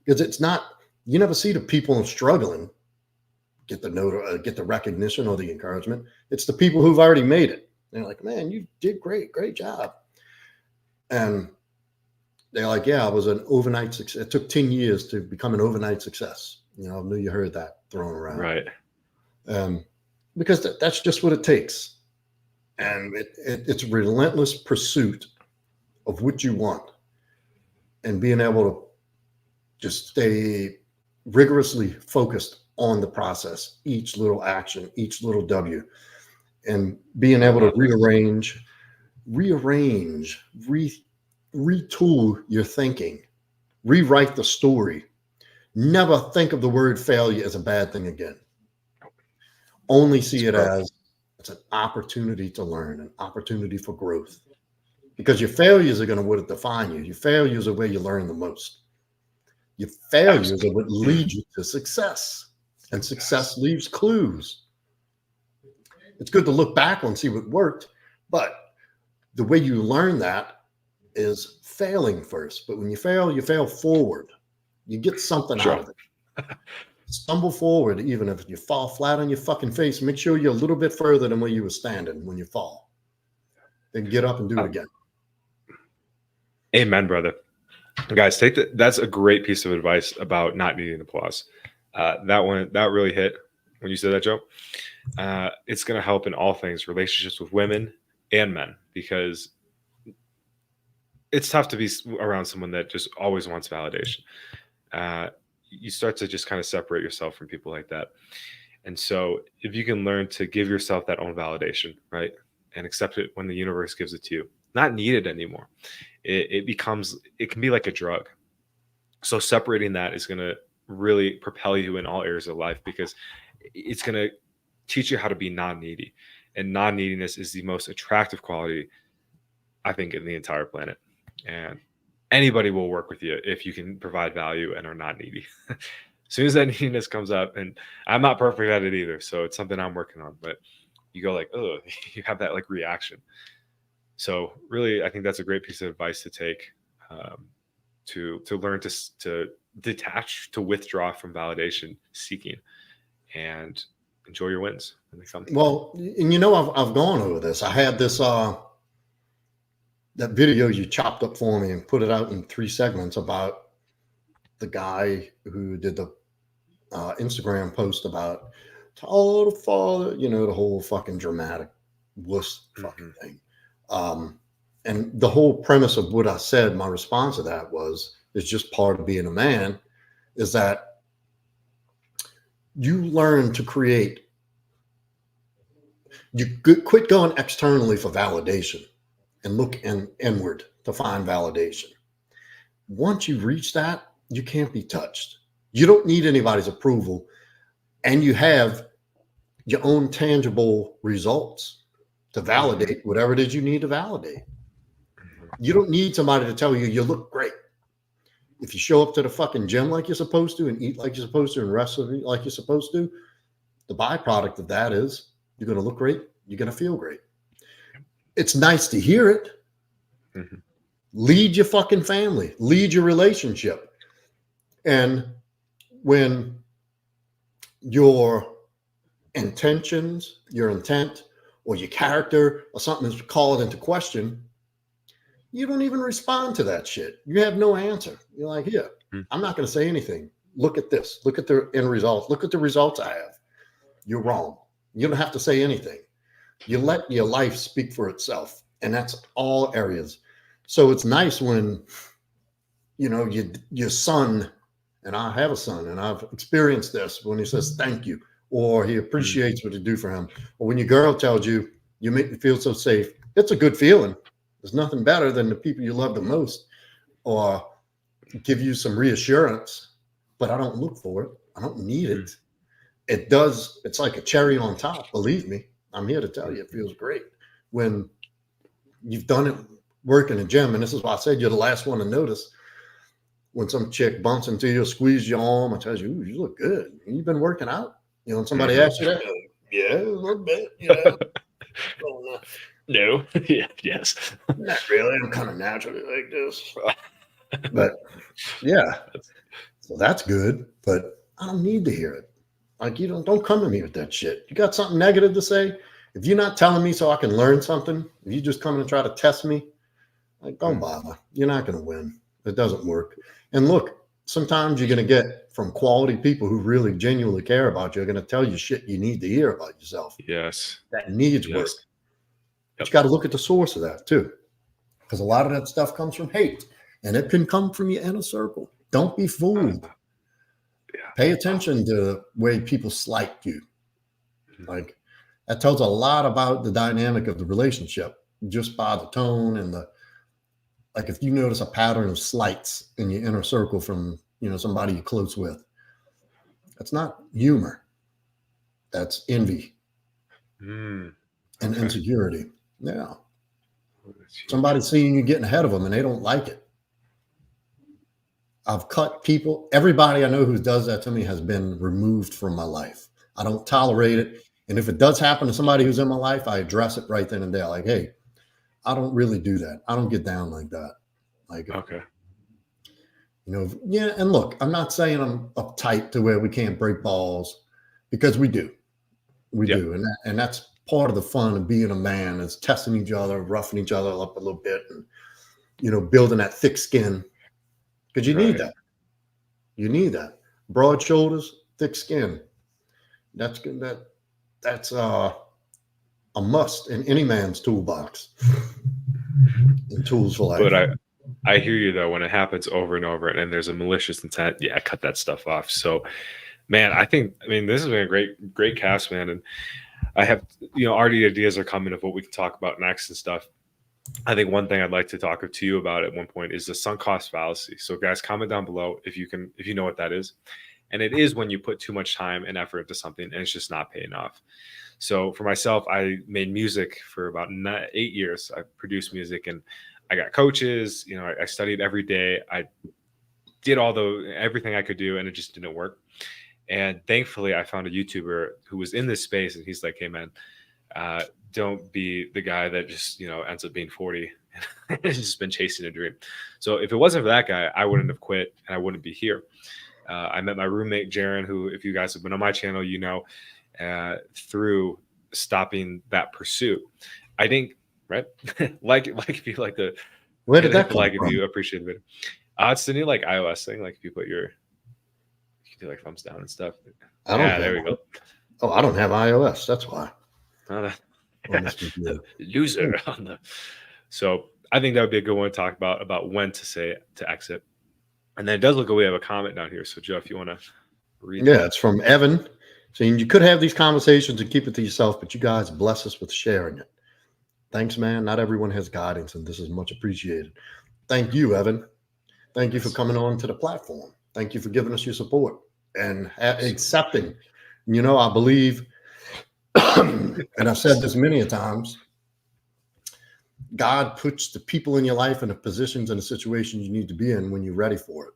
Speaker 1: Because it's not, you never see the people struggling get the recognition or the encouragement. It's the people who've already made it. They're like, man, you did great job. And they're like, yeah, I was an overnight success. It took 10 years to become an overnight success. I knew you heard that thrown around.
Speaker 2: Right.
Speaker 1: Because that's just what it takes. And it's relentless pursuit of what you want and being able to just stay rigorously focused on the process, each little action, each little W, and being able to rearrange, retool your thinking, rewrite the story. Never think of the word failure as a bad thing again. Only see it as it's an opportunity to learn, an opportunity for growth. Because your failures are going to define you. Your failures are where you learn the most. Your failures are what lead you to success. And success leaves clues. It's good to look back and see what worked, but the way you learn that is failing first. But when you fail forward. You get something out of it. Stumble forward, even if you fall flat on your fucking face. Make sure you're a little bit further than where you were standing when you fall. Then get up and do it again.
Speaker 2: Amen, brother. Guys, that's a great piece of advice about not needing applause. That really hit when you said that, Joe. it's going to help in all things, relationships with women and men, because it's tough to be around someone that just always wants validation. You start to just kind of separate yourself from people like that. And so if you can learn to give yourself that own validation, right, and accept it when the universe gives it to you, not need it anymore, it can be like a drug. So separating that is going to really propel you in all areas of life, because it's going to teach you how to be non-needy. And non-neediness is the most attractive quality, I think, in the entire planet. And anybody will work with you if you can provide value and are not needy. As soon as that neediness comes up, and I'm not perfect at it either, so it's something I'm working on, but you go like, oh, you have that like reaction. So really, I think that's a great piece of advice to take, to learn to detach, to withdraw from validation seeking, and enjoy your wins when they come.
Speaker 1: Well, and I've gone over this. I had this that video you chopped up for me and put it out in 3 segments about the guy who did the Instagram post about tell the father, the whole fucking dramatic wuss fucking thing. And the whole premise of what I said, my response to that is just part of being a man, is that you learn to create. You quit going externally for validation and look inward to find validation. Once you reach that, you can't be touched. You don't need anybody's approval, and you have your own tangible results to validate whatever it is you need to validate. You don't need somebody to tell you you look great. If you show up to the fucking gym like you're supposed to, and eat like you're supposed to, and rest like you're supposed to, the byproduct of that is you're going to look great. You're going to feel great. It's nice to hear it. Lead your fucking family. Lead your relationship. And when your intentions, your intent, or your character or something is called into question, you don't even respond to that shit. You have no answer. You're like, here, I'm not going to say anything. Look at this. Look at the end results. Look at the results I have. You're wrong. You don't have to say anything. You let your life speak for itself. And that's all areas. So it's nice when, your son, and I have a son, and I've experienced this, when he says thank you, or he appreciates what you do for him, or when your girl tells you, you make me feel so safe. It's a good feeling. There's nothing better than the people you love the most, or give you some reassurance, but I don't look for it. I don't need it. It does. It's like a cherry on top. Believe me, I'm here to tell you, it feels great when you've done it, work in a gym. And this is why I said you're the last one to notice when some chick bumps into you, squeezes your arm, and tells you, "Ooh, you look good. You've been working out." And somebody asks you that, yeah, a little bit,
Speaker 2: No. Yeah. Yes.
Speaker 1: Not really. I'm kind of naturally like this. But yeah, so that's good. But I don't need to hear it. Like, don't come to me with that shit. You got something negative to say? If you're not telling me so I can learn something, if you just come and try to test me, like, don't bother. You're not going to win. It doesn't work. And look, sometimes you're going to get from quality people who really genuinely care about you are going to tell you shit you need to hear about yourself.
Speaker 2: Yes.
Speaker 1: That needs work. But you got to look at the source of that too. Because a lot of that stuff comes from hate. And it can come from your inner circle. Don't be fooled. Pay attention to the way people slight you. Like, that tells a lot about the dynamic of the relationship just by the tone and like, if you notice a pattern of slights in your inner circle from, somebody you're close with, that's not humor. That's envy and insecurity. Yeah. Somebody's seeing you getting ahead of them and they don't like it. I've cut people. Everybody I know who does that to me has been removed from my life. I don't tolerate it. And if it does happen to somebody who's in my life, I address it right then and there. Like, hey, I don't really do that. I don't get down like that. Like,
Speaker 2: okay.
Speaker 1: Yeah. And look, I'm not saying I'm uptight to where we can't break balls, because we do. We do. And that's part of the fun of being a man, is testing each other, roughing each other up a little bit, and, building that thick skin. Because you need that. You need that. Broad shoulders, thick skin. That's good. that's a must in any man's toolbox and tools for life.
Speaker 2: But I hear you though, when it happens over and over and there's a malicious intent, yeah, cut that stuff off. So man, I mean, this has been a great cast, man. And I have, already ideas are coming of what we can talk about next and stuff. I think one thing I'd like to talk to you about at one point is the sunk cost fallacy. So guys, comment down below if you know what that is. And it is when you put too much time and effort into something and it's just not paying off. So for myself, I made music for about 8 years. I produced music and I got coaches, I studied every day. I did everything I could do and it just didn't work. And thankfully I found a YouTuber who was in this space and he's like, hey man, don't be the guy that just, ends up being 40 and has just been chasing a dream. So if it wasn't for that guy, I wouldn't have quit and I wouldn't be here. I met my roommate, Jaron, who, if you guys have been on my channel, through stopping that pursuit. I think, right? like if you like the,
Speaker 1: where did that come
Speaker 2: like
Speaker 1: from?
Speaker 2: If you appreciate it. It's the new like iOS thing. Like if you put you can do like thumbs down and stuff. There we go.
Speaker 1: Oh, I don't have iOS. That's why.
Speaker 2: Loser on the. So I think that would be a good one to talk about when to exit. And then it does look like we have a comment down here. So Joe, if you want to read.
Speaker 1: Yeah, it's from Evan. Saying you could have these conversations and keep it to yourself, but you guys bless us with sharing it. Thanks, man. Not everyone has guidance, and this is much appreciated. Thank you, Evan. Thank you for coming on to the platform. Thank you for giving us your support and accepting. I believe, and I've said this many a times, God puts the people in your life in the positions and the situations you need to be in when you're ready for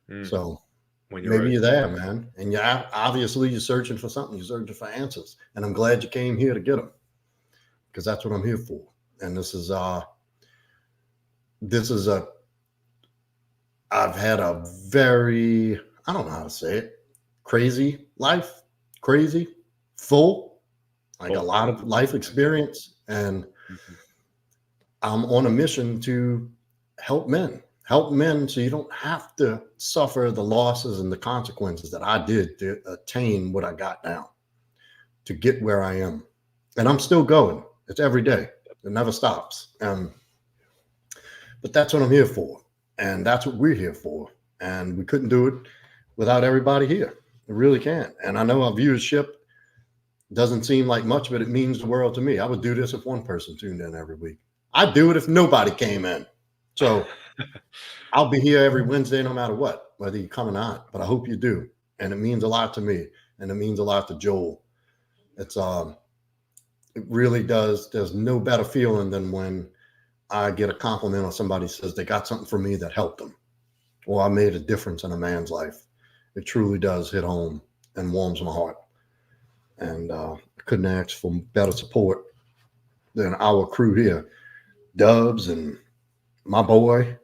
Speaker 1: it. So you're there, man. And obviously you're searching for something. You're searching for answers. And I'm glad you came here to get them because that's what I'm here for. And I've had a very, I don't know how to say it, crazy life, full, like a lot of life experience. And I'm on a mission to help men so you don't have to suffer the losses and the consequences that I did to attain what I got now, to get where I am. And I'm still going. It's every day. It never stops. But that's what I'm here for. And that's what we're here for. And we couldn't do it without everybody here. We really can't. And I know our viewership doesn't seem like much, but it means the world to me. I would do this if one person tuned in every week. I'd do it if nobody came in. So I'll be here every Wednesday, no matter what, whether you come or not, but I hope you do. And it means a lot to me. And it means a lot to Joel. It really does. There's no better feeling than when I get a compliment or somebody says they got something for me that helped them. Or I made a difference in a man's life. It truly does hit home and warms my heart. And couldn't ask for better support than our crew here. Dubs and my boy,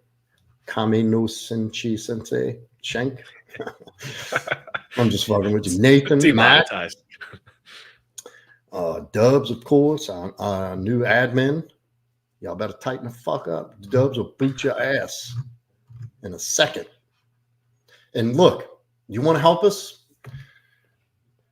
Speaker 1: Kamino Senchi Sensei, Shank. I'm just fucking with you. Nathan, Matt. Dubs, of course, our new admin. Y'all better tighten the fuck up. Dubs will beat your ass in a second. And look, you want to help us?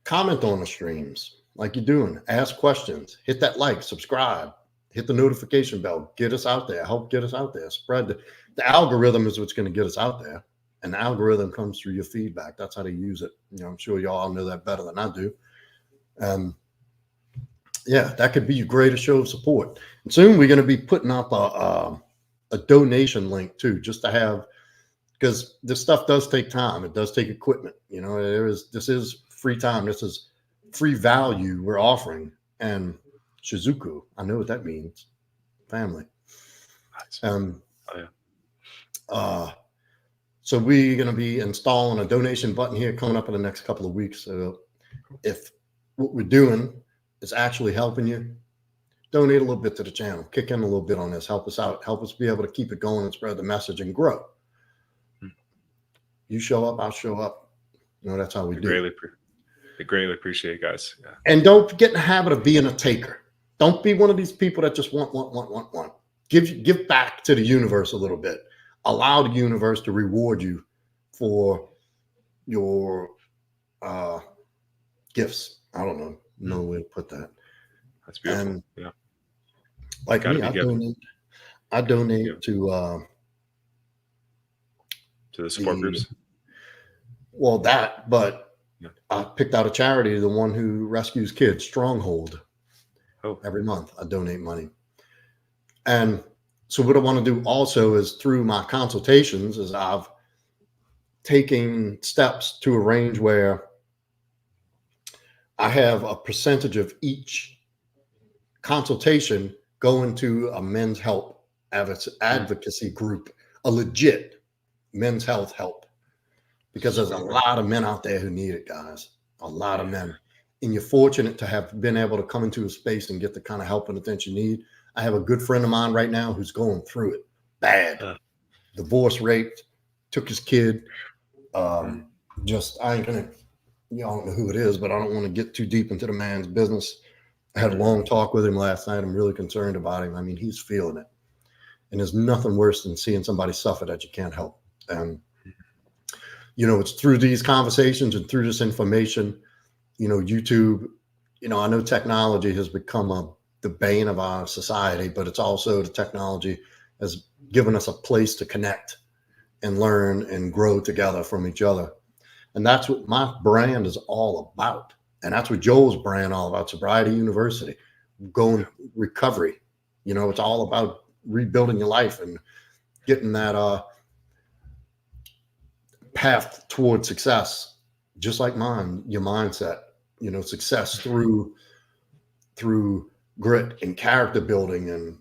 Speaker 1: Comment on the streams like you're doing. Ask questions. Hit that like, subscribe. Hit the notification bell. Get us out there. Help get us out there. Spread the algorithm is what's going to get us out there. And the algorithm comes through your feedback. That's how to use it. I'm sure y'all know that better than I do. Yeah, that could be your greatest show of support. And soon we're going to be putting up a donation link too, just to have, because this stuff does take time. It does take equipment. This is free time. This is free value we're offering. And Shizuku, I know what that means. Family. So we're going to be installing a donation button here coming up in the next couple of weeks. So if what we're doing is actually helping you, donate a little bit to the channel, kick in a little bit on this, help us out, help us be able to keep it going and spread the message and grow. You show up, I'll show up. That's how we do it.
Speaker 2: I greatly appreciate it, guys. Yeah.
Speaker 1: And don't get in the habit of being a taker. Don't be one of these people that just want. Give back to the universe a little bit. Allow the universe to reward you for your gifts. I don't know. no way to put that.
Speaker 2: That's beautiful.
Speaker 1: And
Speaker 2: yeah.
Speaker 1: Like
Speaker 2: Gotta
Speaker 1: me,
Speaker 2: be
Speaker 1: I donate to
Speaker 2: the support groups.
Speaker 1: Well, but
Speaker 2: Yeah.
Speaker 1: I picked out a charity, the one who rescues kids, Stronghold.
Speaker 2: Oh.
Speaker 1: Every month I donate money. And so what I want to do also is through my consultations is I've taken steps to arrange where I have a percentage of each consultation going to a men's health advocacy group, a legit men's health help, because there's a lot of men out there who need it, guys. A lot of men. And you're fortunate to have been able to come into a space and get the kind of help and attention you need. I have a good friend of mine right now who's going through it bad. Divorced, raped, took his kid. I ain't gonna, I don't know who it is, but I don't want to get too deep into the man's business. I had a long talk with him last night. I'm really concerned about him. I mean, he's feeling it. And there's nothing worse than seeing somebody suffer that you can't help. And, it's through these conversations and through this information, YouTube, I know technology has become the bane of our society, but it's also the technology has given us a place to connect and learn and grow together from each other. And that's what my brand is all about. And that's what Joel's brand all about, Sobriety University, going recovery. It's all about rebuilding your life and getting that path toward success, just like mine, your mindset, success through grit and character building. And,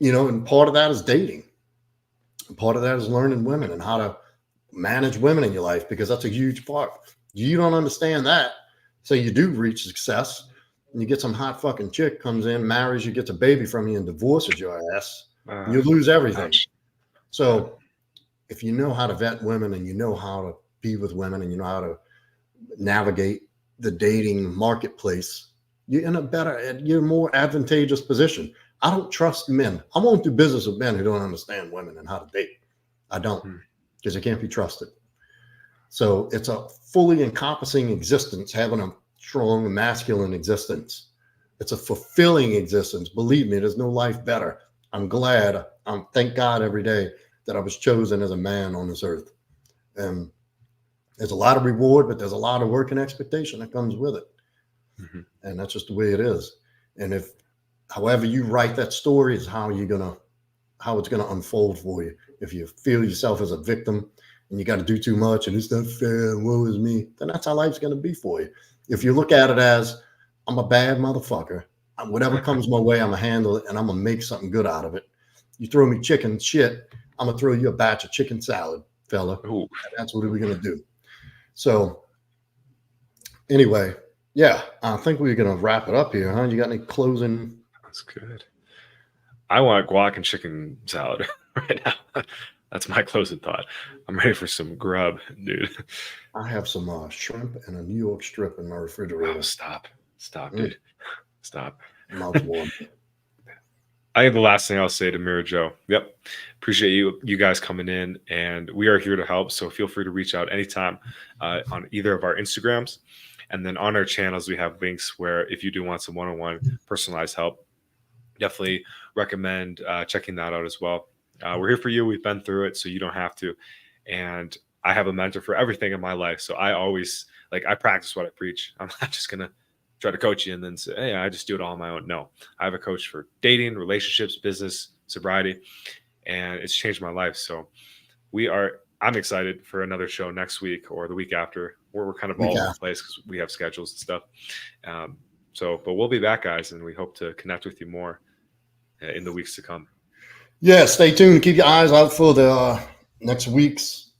Speaker 1: and part of that is dating. Part of that is learning women and how to manage women in your life, because that's a huge part. You don't understand that. So you do reach success and you get some hot fucking chick comes in, marries you, gets a baby from you and divorces your ass. You lose everything. So if you know how to vet women and you know how to be with women and you know how to navigate the dating marketplace, you're in you're more advantageous position. I don't trust men. I won't do business with men who don't understand women and how to date. I don't, because they can't be trusted. So it's a fully encompassing existence, having a strong masculine existence. It's a fulfilling existence. Believe me, there's no life better. I'm glad. Thank God every day that I was chosen as a man on this earth. And there's a lot of reward, but there's a lot of work and expectation that comes with it. Mm-hmm. And that's just the way it is. And however you write that story is how it's going to unfold for you. If you feel yourself as a victim and you got to do too much and it's not fair and woe is me, then that's how life's going to be for you. If you look at it as, I'm a bad motherfucker, whatever comes my way, I'm going to handle it and I'm going to make something good out of it. You throw me chicken shit, I'm going to throw you a batch of chicken salad, fella. Ooh. That's what we're going to do. So anyway, yeah, I think we're going to wrap it up here, huh? You got any closing?
Speaker 2: That's good. I want guac and chicken salad right now. That's my closing thought. I'm ready for some grub, dude.
Speaker 1: I have some shrimp and a New York strip in my refrigerator.
Speaker 2: Oh, stop, dude. Stop.
Speaker 1: Mouth's warm.
Speaker 2: I think the last thing I'll say to Mira Joe, yep, appreciate you guys coming in, and we are here to help. So feel free to reach out anytime on either of our Instagrams. And then on our channels, we have links where if you do want some one-on-one personalized help, definitely recommend checking that out as well. We're here for you. We've been through it, so you don't have to. And I have a mentor for everything in my life. So I always, I practice what I preach. I'm not just going to try to coach you and then say, hey, I just do it all on my own. No, I have a coach for dating, relationships, business, sobriety, and it's changed my life. So I'm excited for another show next week or the week after. We're kind of all over the place because we have schedules and stuff. But we'll be back, guys, and we hope to connect with you more in the weeks to come.
Speaker 1: Yeah, stay tuned. Keep your eyes out for the next week's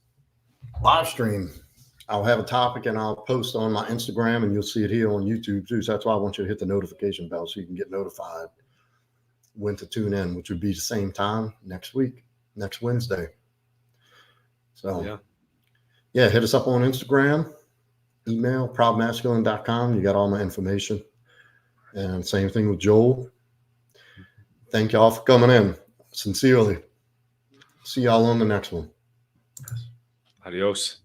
Speaker 1: live stream. I'll have a topic and I'll post on my Instagram and you'll see it here on YouTube too. So that's why I want you to hit the notification bell so you can get notified when to tune in, which would be the same time next week, next Wednesday. So yeah, hit us up on Instagram, email, proudmasculine.com. You got all my information. And same thing with Joel. Thank y'all for coming in. Sincerely. See y'all on the next one.
Speaker 2: Adios.